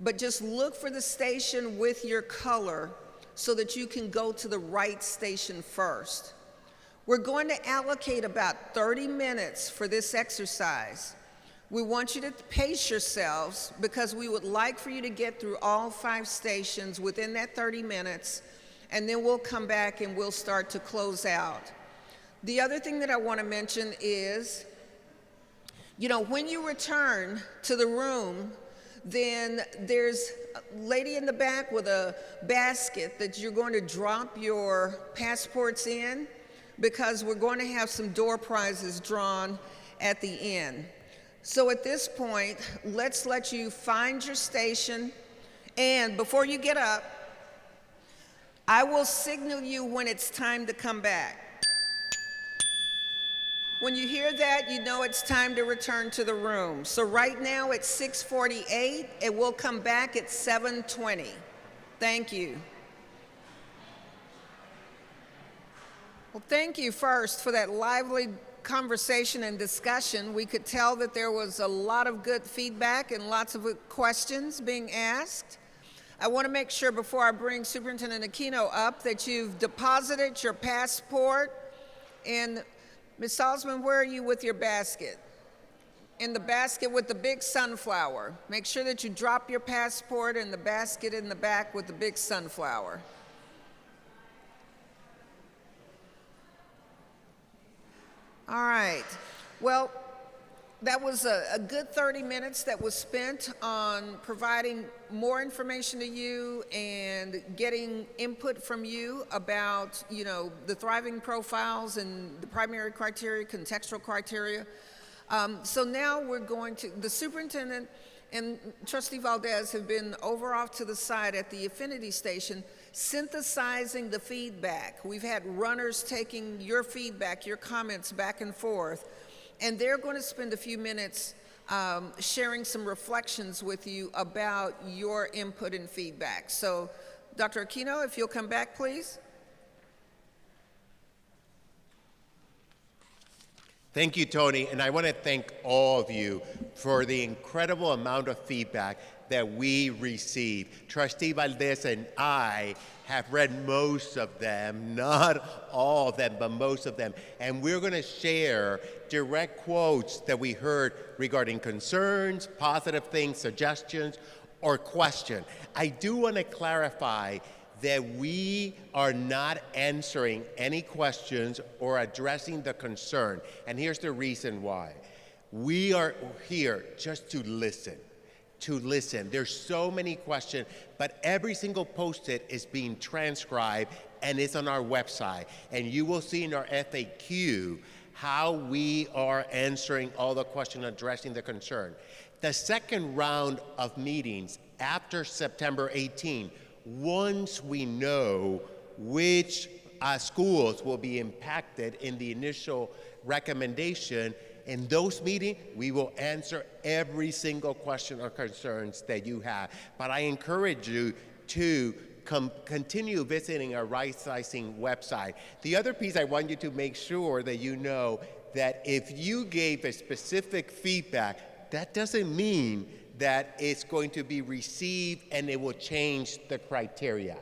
but just look for the station with your color so that you can go to the right station first. We're going to allocate about 30 minutes for this exercise. We want you to pace yourselves, because we would like for you to get through all 5 stations within that 30 minutes, and then we'll come back and we'll start to close out. The other thing that I want to mention is, when you return to the room, then there's a lady in the back with a basket that you're going to drop your passports in, because we're going to have some door prizes drawn at the end. So at this point, let's let you find your station, and before you get up, I will signal you when it's time to come back. When you hear that, you know it's time to return to the room. So right now it's 6:48, and we'll come back at 7:20. Thank you. Well, thank you first for that lively conversation and discussion. We could tell that there was a lot of good feedback and lots of good questions being asked. I want to make sure before I bring Superintendent Aquino up that you've deposited your passport in Ms. Salzman, where are you with your basket? In the basket with the big sunflower. Make sure that you drop your passport in the basket in the back with the big sunflower. All right. Well, that was a good 30 minutes that was spent on providing more information to you and getting input from you about, the thriving profiles and the primary criteria, contextual criteria. So now we're going to, the superintendent and Trustee Valdez have been over off to the side at the affinity station synthesizing the feedback. We've had runners taking your feedback, your comments back and forth, and they're going to spend a few minutes sharing some reflections with you about your input and feedback. So, Dr. Aquino, if you'll come back, please. Thank you, Tony, and I want to thank all of you for the incredible amount of feedback that we received. Trustee Valdez and I have read most of them, not all of them, but most of them, and we're going to share direct quotes that we heard regarding concerns, positive things, suggestions, or questions. I do want to clarify that we are not answering any questions or addressing the concern. And here's the reason why. We are here just to listen. There's so many questions, but every single post-it is being transcribed and it's on our website. And you will see in our FAQ how we are answering all the questions, addressing the concern. The second round of meetings after September 18, once we know which schools will be impacted in the initial recommendation, in those meetings, we will answer every single question or concerns that you have. But I encourage you to continue visiting our Rightsizing website. The other piece I want you to make sure that you know that if you gave a specific feedback, that doesn't mean that it's going to be received and it will change the criteria.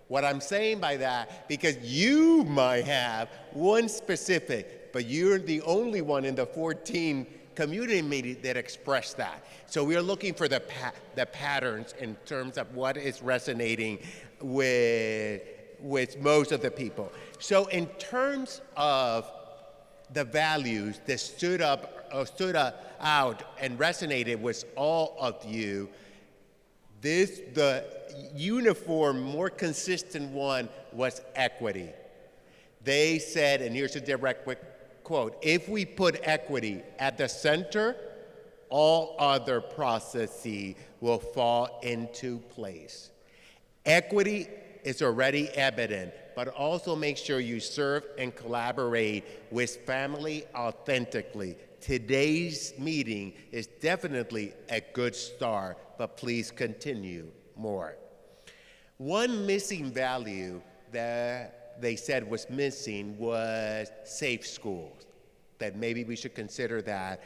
What I'm saying by that, because you might have one specific, but you're the only one in the 14 community meetings that expressed that. So we're looking for the patterns in terms of what is resonating with most of the people. So in terms of the values that stood out and resonated with all of you, the uniform, more consistent one was equity. They said, and here's a direct quote, if we put equity at the center, all other processes will fall into place. Equity is already evident, but also make sure you serve and collaborate with family authentically. Today's meeting is definitely a good start, but please continue more. One missing value that they said was missing was safe schools, that maybe we should consider that,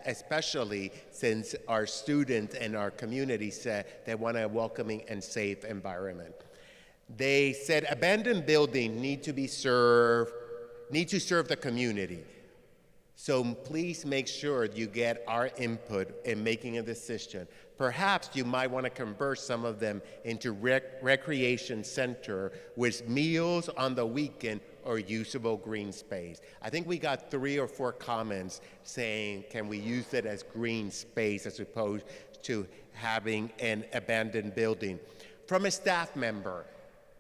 especially since our students and our community said they want a welcoming and safe environment. They said abandoned buildings need to serve the community. So please make sure you get our input in making a decision. Perhaps you might want to convert some of them into recreation center with meals on the weekend or usable green space. I think we got 3 or 4 comments saying, can we use it as green space as opposed to having an abandoned building? From a staff member,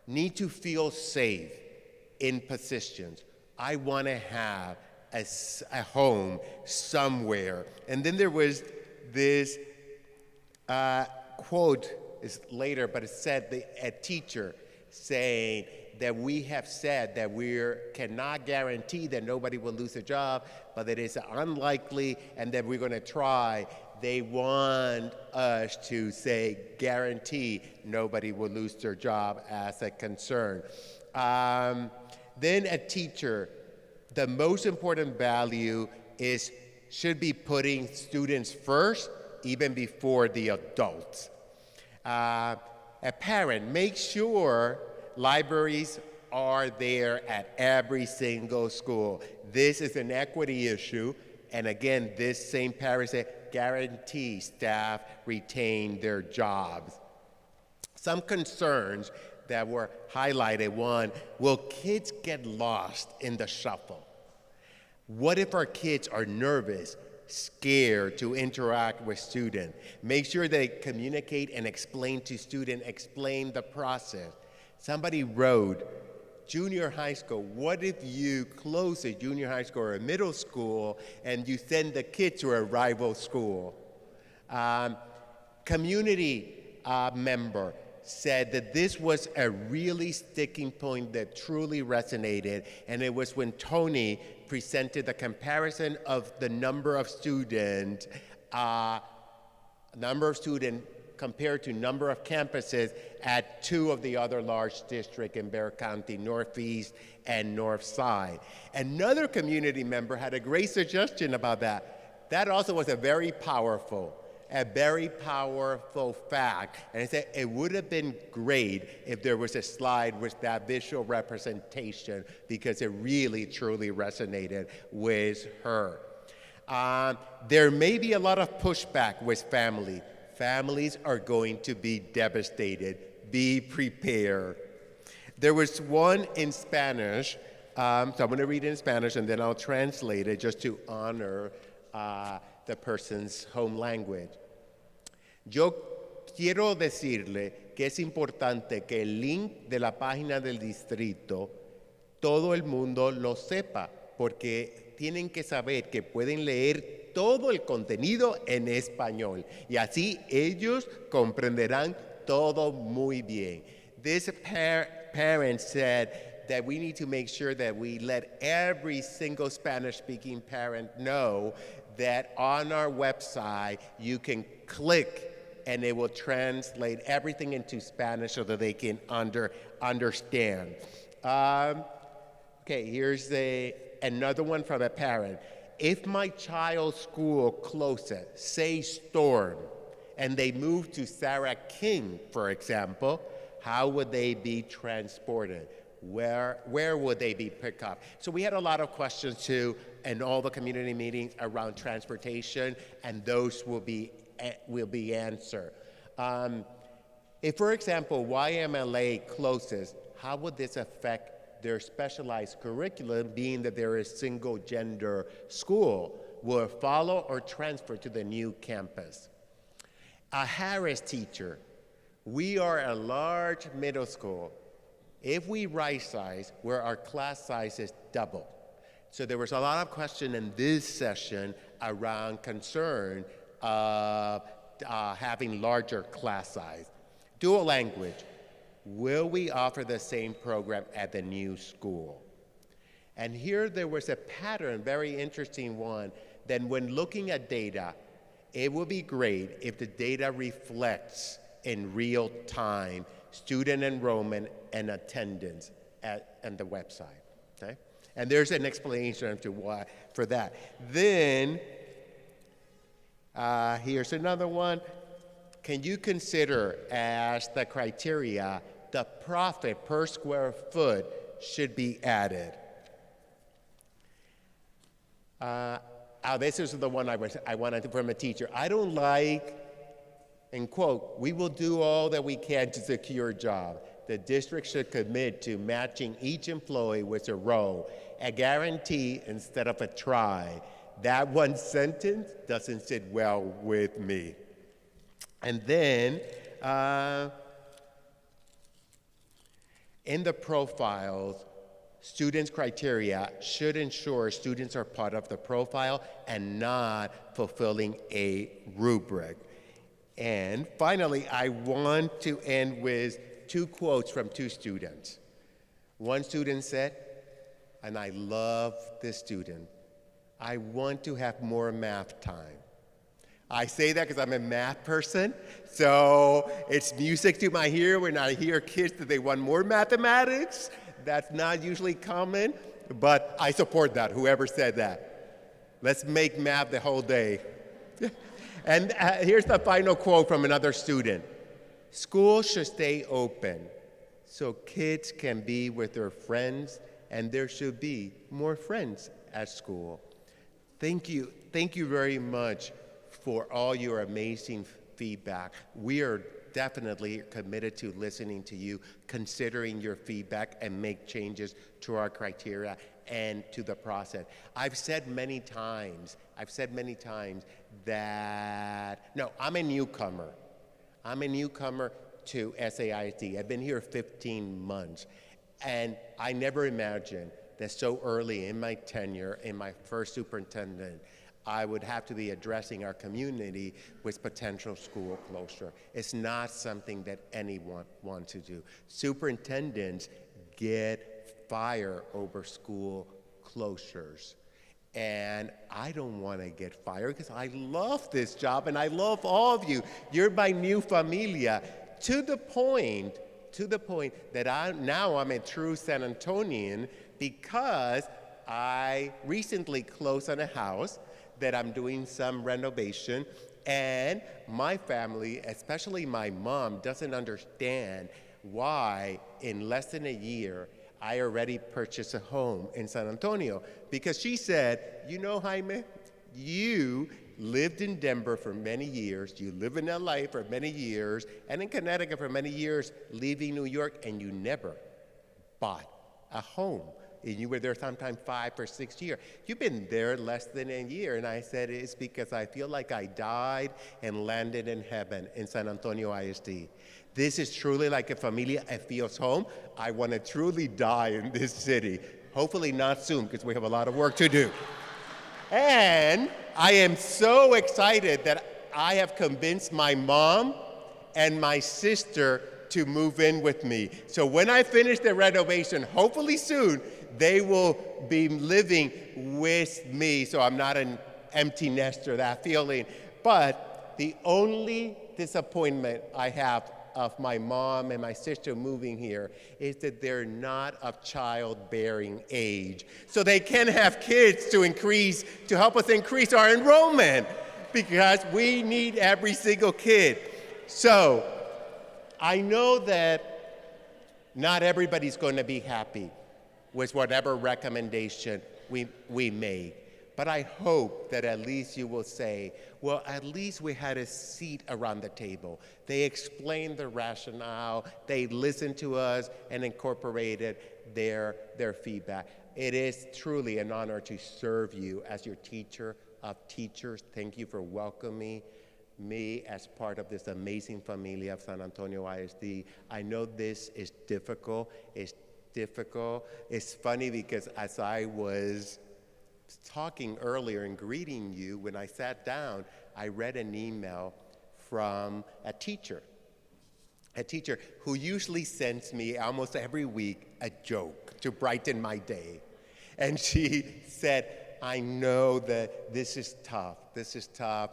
need to feel safe in positions. I want to have a home somewhere. And then there was this quote, is later, but it said a teacher saying that we have said that we cannot guarantee that nobody will lose a job, but that it's unlikely and that we're going to try. They want us to say, guarantee nobody will lose their job as a concern. Then a teacher, the most important value should be putting students first, even before the adults. A parent, make sure libraries are there at every single school. This is an equity issue, and again, this same parent said, guarantee staff retain their jobs. Some concerns that were highlighted: one, will kids get lost in the shuffle? What if our kids are nervous, scared to interact with students? Make sure they communicate and explain to students, explain the process. Somebody wrote, junior high school, what if you close a junior high school or a middle school and you send the kids to a rival school? Community member said that this was a really sticking point that truly resonated, and it was when Tony presented the comparison of the number of students compared to number of campuses at two of the other large districts in Bexar County, Northeast and North Side. Another community member had a great suggestion about that. That also was a very powerful fact. And he said it would have been great if there was a slide with that visual representation, because it really, truly resonated with her. There may be a lot of pushback with family. Families are going to be devastated. Be prepared. There was one in Spanish, so I'm going to read it in Spanish and then I'll translate it just to honor the person's home language. Yo quiero decirle que es importante que el link de la página del distrito todo el mundo lo sepa, porque tienen que saber que pueden leer todo el contenido en español y así ellos comprenderán todo muy bien. This parent said that we need to make sure that we let every single Spanish-speaking parent know that on our website you can click and it will translate everything into Spanish so that they can understand. Okay, here's another one from a parent. If my child's school closes, say Storm, and they move to Sarah King, for example, how would they be transported? Where would they be picked up? So we had a lot of questions too in all the community meetings around transportation, and those will be answered. If, for example, YMLA closes, how would this affect their specialized curriculum, being that they're a single gender school? Will it follow or transfer to the new campus? A Harris teacher, we are a large middle school. If we right size, where our class size is double. So there was a lot of question in this session around concern of having larger class size. Dual language, will we offer the same program at the new school? And here there was a pattern, very interesting one, that when looking at data, it would be great if the data reflects in real time student enrollment and attendance on the website, okay? And there's an explanation to why for that. Then, here's another one. Can you consider as the criteria the profit per square foot should be added? This is the one I wanted from a teacher. I don't like, and quote, we will do all that we can to secure a job. The district should commit to matching each employee with a role, a guarantee instead of a try. That one sentence doesn't sit well with me. And then, in the profiles, students' criteria should ensure students are part of the profile and not fulfilling a rubric. And finally, I want to end with two quotes from two students. One student said, and I love this student, I want to have more math time. I say that because I'm a math person, so it's music to my ear when I hear kids that they want more mathematics. That's not usually common, but I support that, whoever said that. Let's make math the whole day. And here's the final quote from another student. Schools should stay open so kids can be with their friends, and there should be more friends at school. Thank you very much for all your amazing feedback. We are definitely committed to listening to you, considering your feedback, and make changes to our criteria and to the process. I've said many times that, no, I'm a newcomer. I'm a newcomer to SAISD. I've been here 15 months, and I never imagined that so early in my tenure, in my first superintendent, I would have to be addressing our community with potential school closure. It's not something that anyone wants to do. Superintendents get fired over school closures. And I don't want to get fired because I love this job and I love all of you. You're my new familia, to the point that I'm a true San Antonian, because I recently closed on a house that I'm doing some renovation, and my family, especially my mom, doesn't understand why in less than a year I already purchased a home in San Antonio, because she said, you know, Jaime, you lived in Denver for many years, you live in LA for many years, and in Connecticut for many years, leaving New York, and you never bought a home. And you were there sometimes 5 or 6 years. You've been there less than a year. And I said, it's because I feel like I died and landed in heaven in San Antonio ISD. This is truly like a familia. It feels home. I want to truly die in this city. Hopefully not soon, because we have a lot of work to do. And I am so excited that I have convinced my mom and my sister to move in with me. So when I finish the renovation, hopefully soon, they will be living with me, so I'm not an empty nester, that feeling. But the only disappointment I have of my mom and my sister moving here is that they're not of childbearing age. So they can have kids to help us increase our enrollment, because we need every single kid. So I know that not everybody's going to be happy with whatever recommendation we make. But I hope that at least you will say, well, at least we had a seat around the table. They explained the rationale, they listened to us and incorporated their feedback. It is truly an honor to serve you as your teacher of teachers. Thank you for welcoming me as part of this amazing familia of San Antonio ISD. I know this is difficult. It's funny because as I was talking earlier and greeting you, when I sat down, I read an email from a teacher who usually sends me almost every week a joke to brighten my day. And she said, I know that this is tough.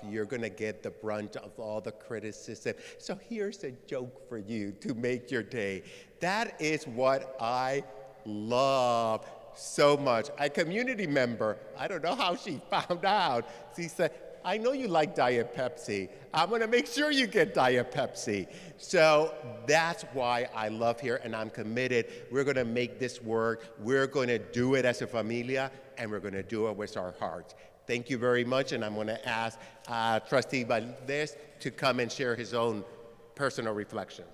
You're going to get the brunt of all the criticism. So here's a joke for you to make your day. That is what I love so much. A community member, I don't know how she found out. She said, I know you like Diet Pepsi. I'm going to make sure you get Diet Pepsi. So that's why I love here, and I'm committed. We're going to make this work. We're going to do it as a familia, and we're going to do it with our hearts. Thank you very much, and I'm going to ask Trustee Valdez to come and share his own personal reflections.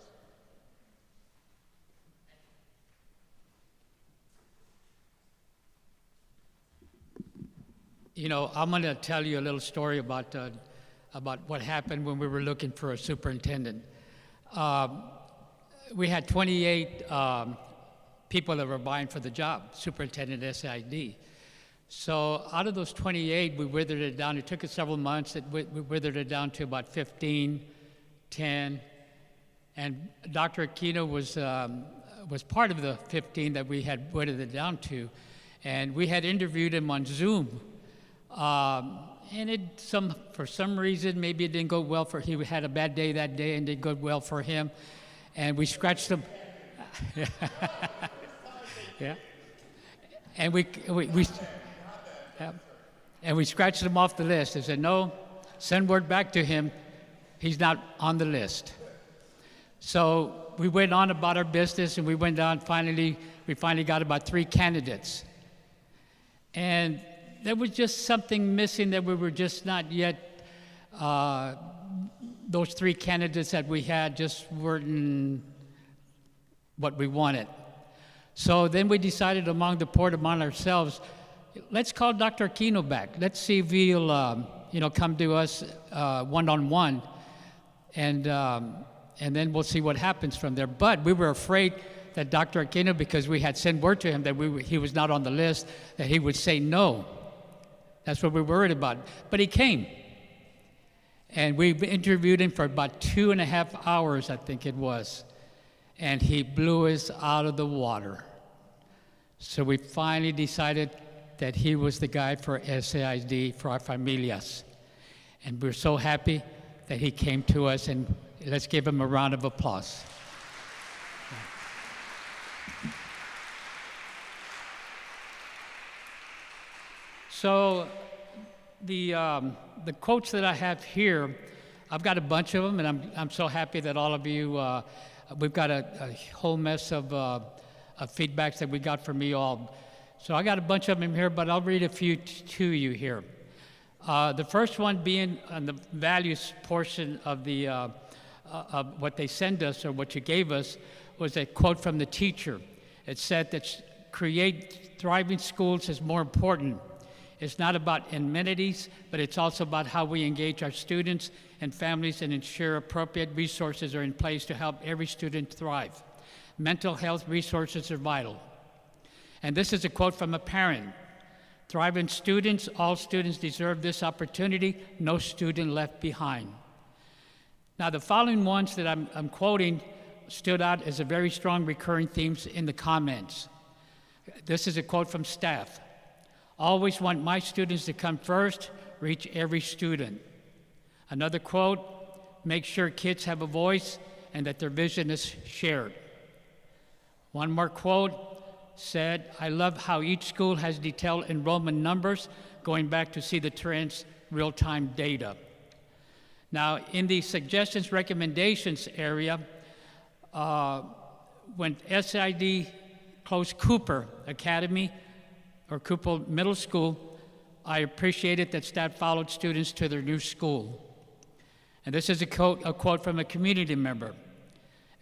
You know, I'm going to tell you a little story about what happened when we were looking for a superintendent. We had 28 people that were vying for the job, superintendent SAID. So out of those 28, we withered it down. It took us several months. We withered it down to about 15, 10. And Dr. Aquino was part of the 15 that we had withered it down to. And we had interviewed him on Zoom. And for some reason, maybe it didn't go well for him. He had a bad day that day and didn't go well for him. And we scratched him. Yeah. And we scratched him off the list. I said, no, send word back to him. He's not on the list. So we went on about our business, and we went on we finally got about 3 candidates. And there was just something missing that we were just not yet, those 3 candidates that we had just weren't what we wanted. So then we decided among ourselves, let's call Dr. Aquino back. Let's see if he'll come to us one-on-one, and then we'll see what happens from there. But we were afraid that Dr. Aquino, because we had sent word to him that he was not on the list, that he would say no. That's what we were worried about. But he came. And we interviewed him for about 2.5 hours, I think it was. And he blew us out of the water. So we finally decided that he was the guy for SAISD, for our familias. And we're so happy that he came to us, and let's give him a round of applause. So the quotes that I have here, I've got a bunch of them, and I'm so happy that all of you, we've got a whole mess of feedbacks that we got from you all. So I got a bunch of them here, but I'll read a few to you here. The first one being on the values portion of of what they send us, or what you gave us, was a quote from the teacher. It said that create thriving schools is more important. It's not about amenities, but it's also about how we engage our students and families and ensure appropriate resources are in place to help every student thrive. Mental health resources are vital. And this is a quote from a parent. Thriving students, all students deserve this opportunity, no student left behind. Now, the following ones that I'm quoting stood out as a very strong recurring themes in the comments. This is a quote from staff. Always want my students to come first, reach every student. Another quote, make sure kids have a voice and that their vision is shared. One more quote said, I love how each school has detailed enrollment numbers, going back to see the trends, real-time data. Now, in the suggestions, recommendations area, when SID closed Cooper Academy, or Cooper Middle School, I appreciated that staff followed students to their new school. And this is a quote from a community member.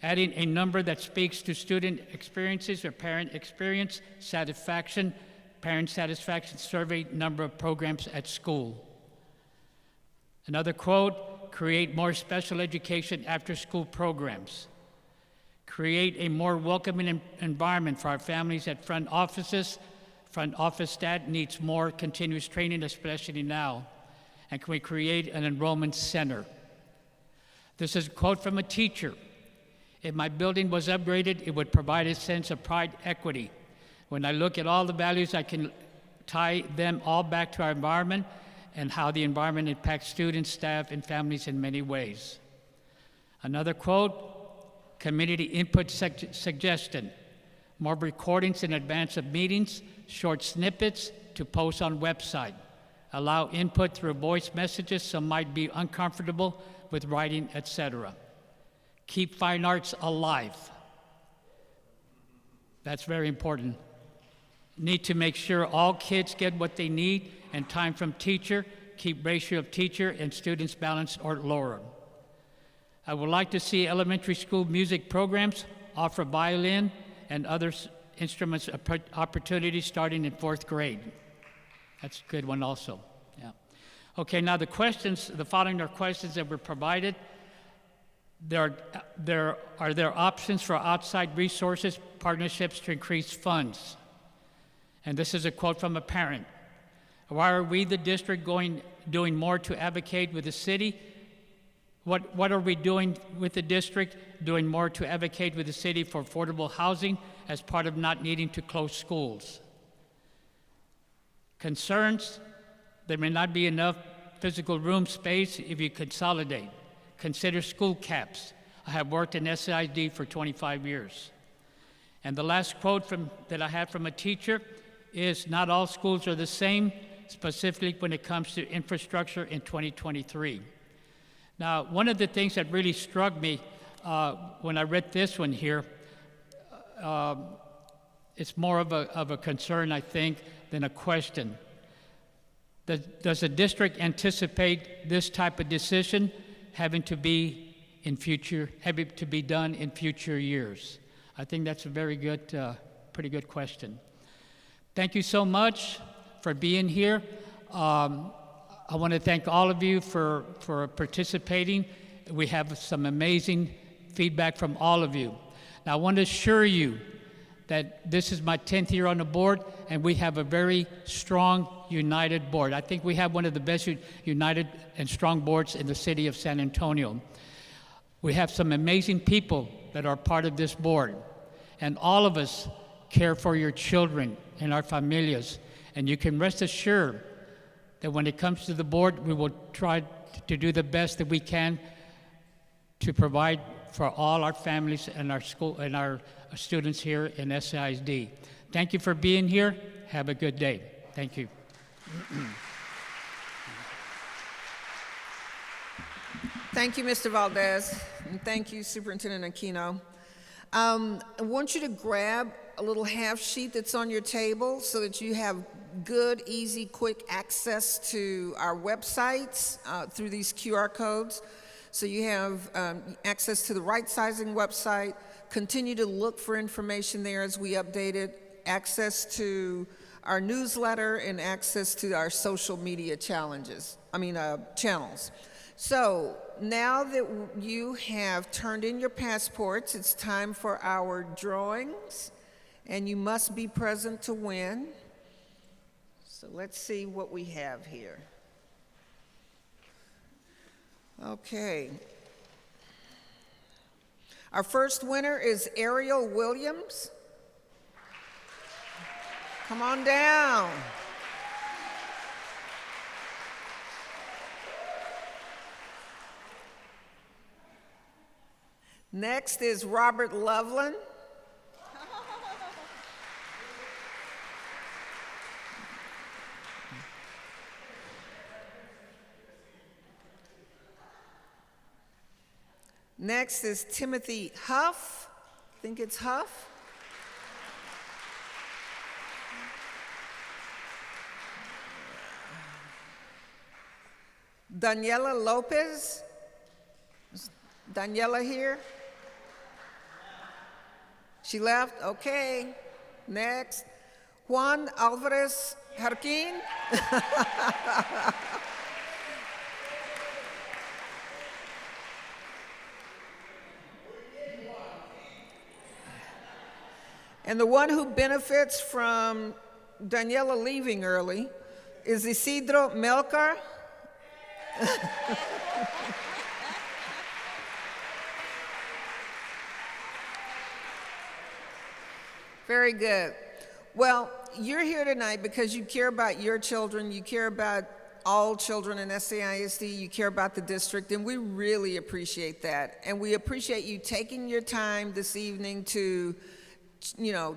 Adding a number that speaks to student experiences or parent experience, satisfaction, parent satisfaction survey, number of programs at school. Another quote, create more special education after-school programs. Create a more welcoming environment for our families at front offices. Front office staff needs more continuous training, especially now. And can we create an enrollment center? This is a quote from a teacher. If my building was upgraded, it would provide a sense of pride, equity. When I look at all the values, I can tie them all back to our environment and how the environment impacts students, staff, and families in many ways. Another quote, community input suggestion. More recordings in advance of meetings, short snippets to post on website. Allow input through voice messages, some might be uncomfortable with writing, etc. Keep fine arts alive. That's very important. Need to make sure all kids get what they need and time from teacher, keep ratio of teacher and students balanced or lower. I would like to see elementary school music programs offer violin and other instruments opportunities starting in 4th grade. That's a good one also, yeah. Okay, now the following are questions that were provided. Are there options for outside resources, partnerships to increase funds? And this is a quote from a parent. Why are we, the district, doing more to advocate with the city? What are we doing with the district? Doing more to advocate with the city for affordable housing as part of not needing to close schools. Concerns, there may not be enough physical room space if you consolidate. Consider school caps. I have worked in SAISD for 25 years. And the last quote that I had from a teacher is, not all schools are the same, specifically when it comes to infrastructure in 2023. Now, one of the things that really struck me, when I read this one here, it's more of a concern, I think, than a question. Does the district anticipate this type of decision having to be done in future years? I think that's a very good, pretty good question. Thank you so much for being here. I want to thank all of you for participating. We have some amazing feedback from all of you. Now, I want to assure you that this is my 10th year on the board, and we have a very strong, united board. I think we have one of the best united and strong boards in the city of San Antonio. We have some amazing people that are part of this board, and all of us care for your children and our familias, and you can rest assured that when it comes to the board, we will try to do the best that we can to provide for all our families and our school and our students here in SAISD. Thank you for being here. Have a good day. Thank you. Thank you, Mr. Valdez, and thank you, Superintendent Aquino. I want you to grab a little half sheet that's on your table so that you have good, easy, quick access to our websites through these QR codes. So you have access to the Rightsizing website. Continue to look for information there as we update it, access to our newsletter, and access to our social media channels. So now that you have turned in your passports, it's time for our drawings, and you must be present to win. So let's see what we have here. Okay. Our first winner is Ariel Williams. Come on down. Next is Robert Loveland. Next is Timothy Huff. I think it's Huff. Daniela Lopez. Is Daniela here? She left? Okay. Next. Juan Alvarez Jarquin. And the one who benefits from Daniela leaving early is Isidro Melcar. Very good. Well, you're here tonight because you care about your children, you care about all children in SAISD, you care about the district, and we really appreciate that. And we appreciate you taking your time this evening to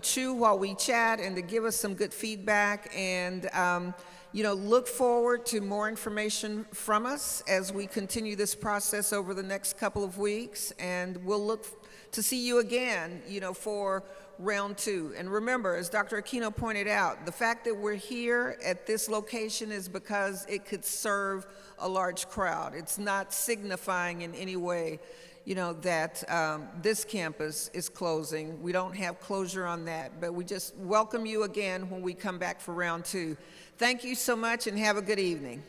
chew while we chat and to give us some good feedback, and look forward to more information from us as we continue this process over the next couple of weeks, and we'll look to see you again, for round 2. And remember, as Dr. Aquino pointed out, the fact that we're here at this location is because it could serve a large crowd. It's not signifying in any way that this campus is closing. We don't have closure on that, but we just welcome you again when we come back for round 2. Thank you so much and have a good evening.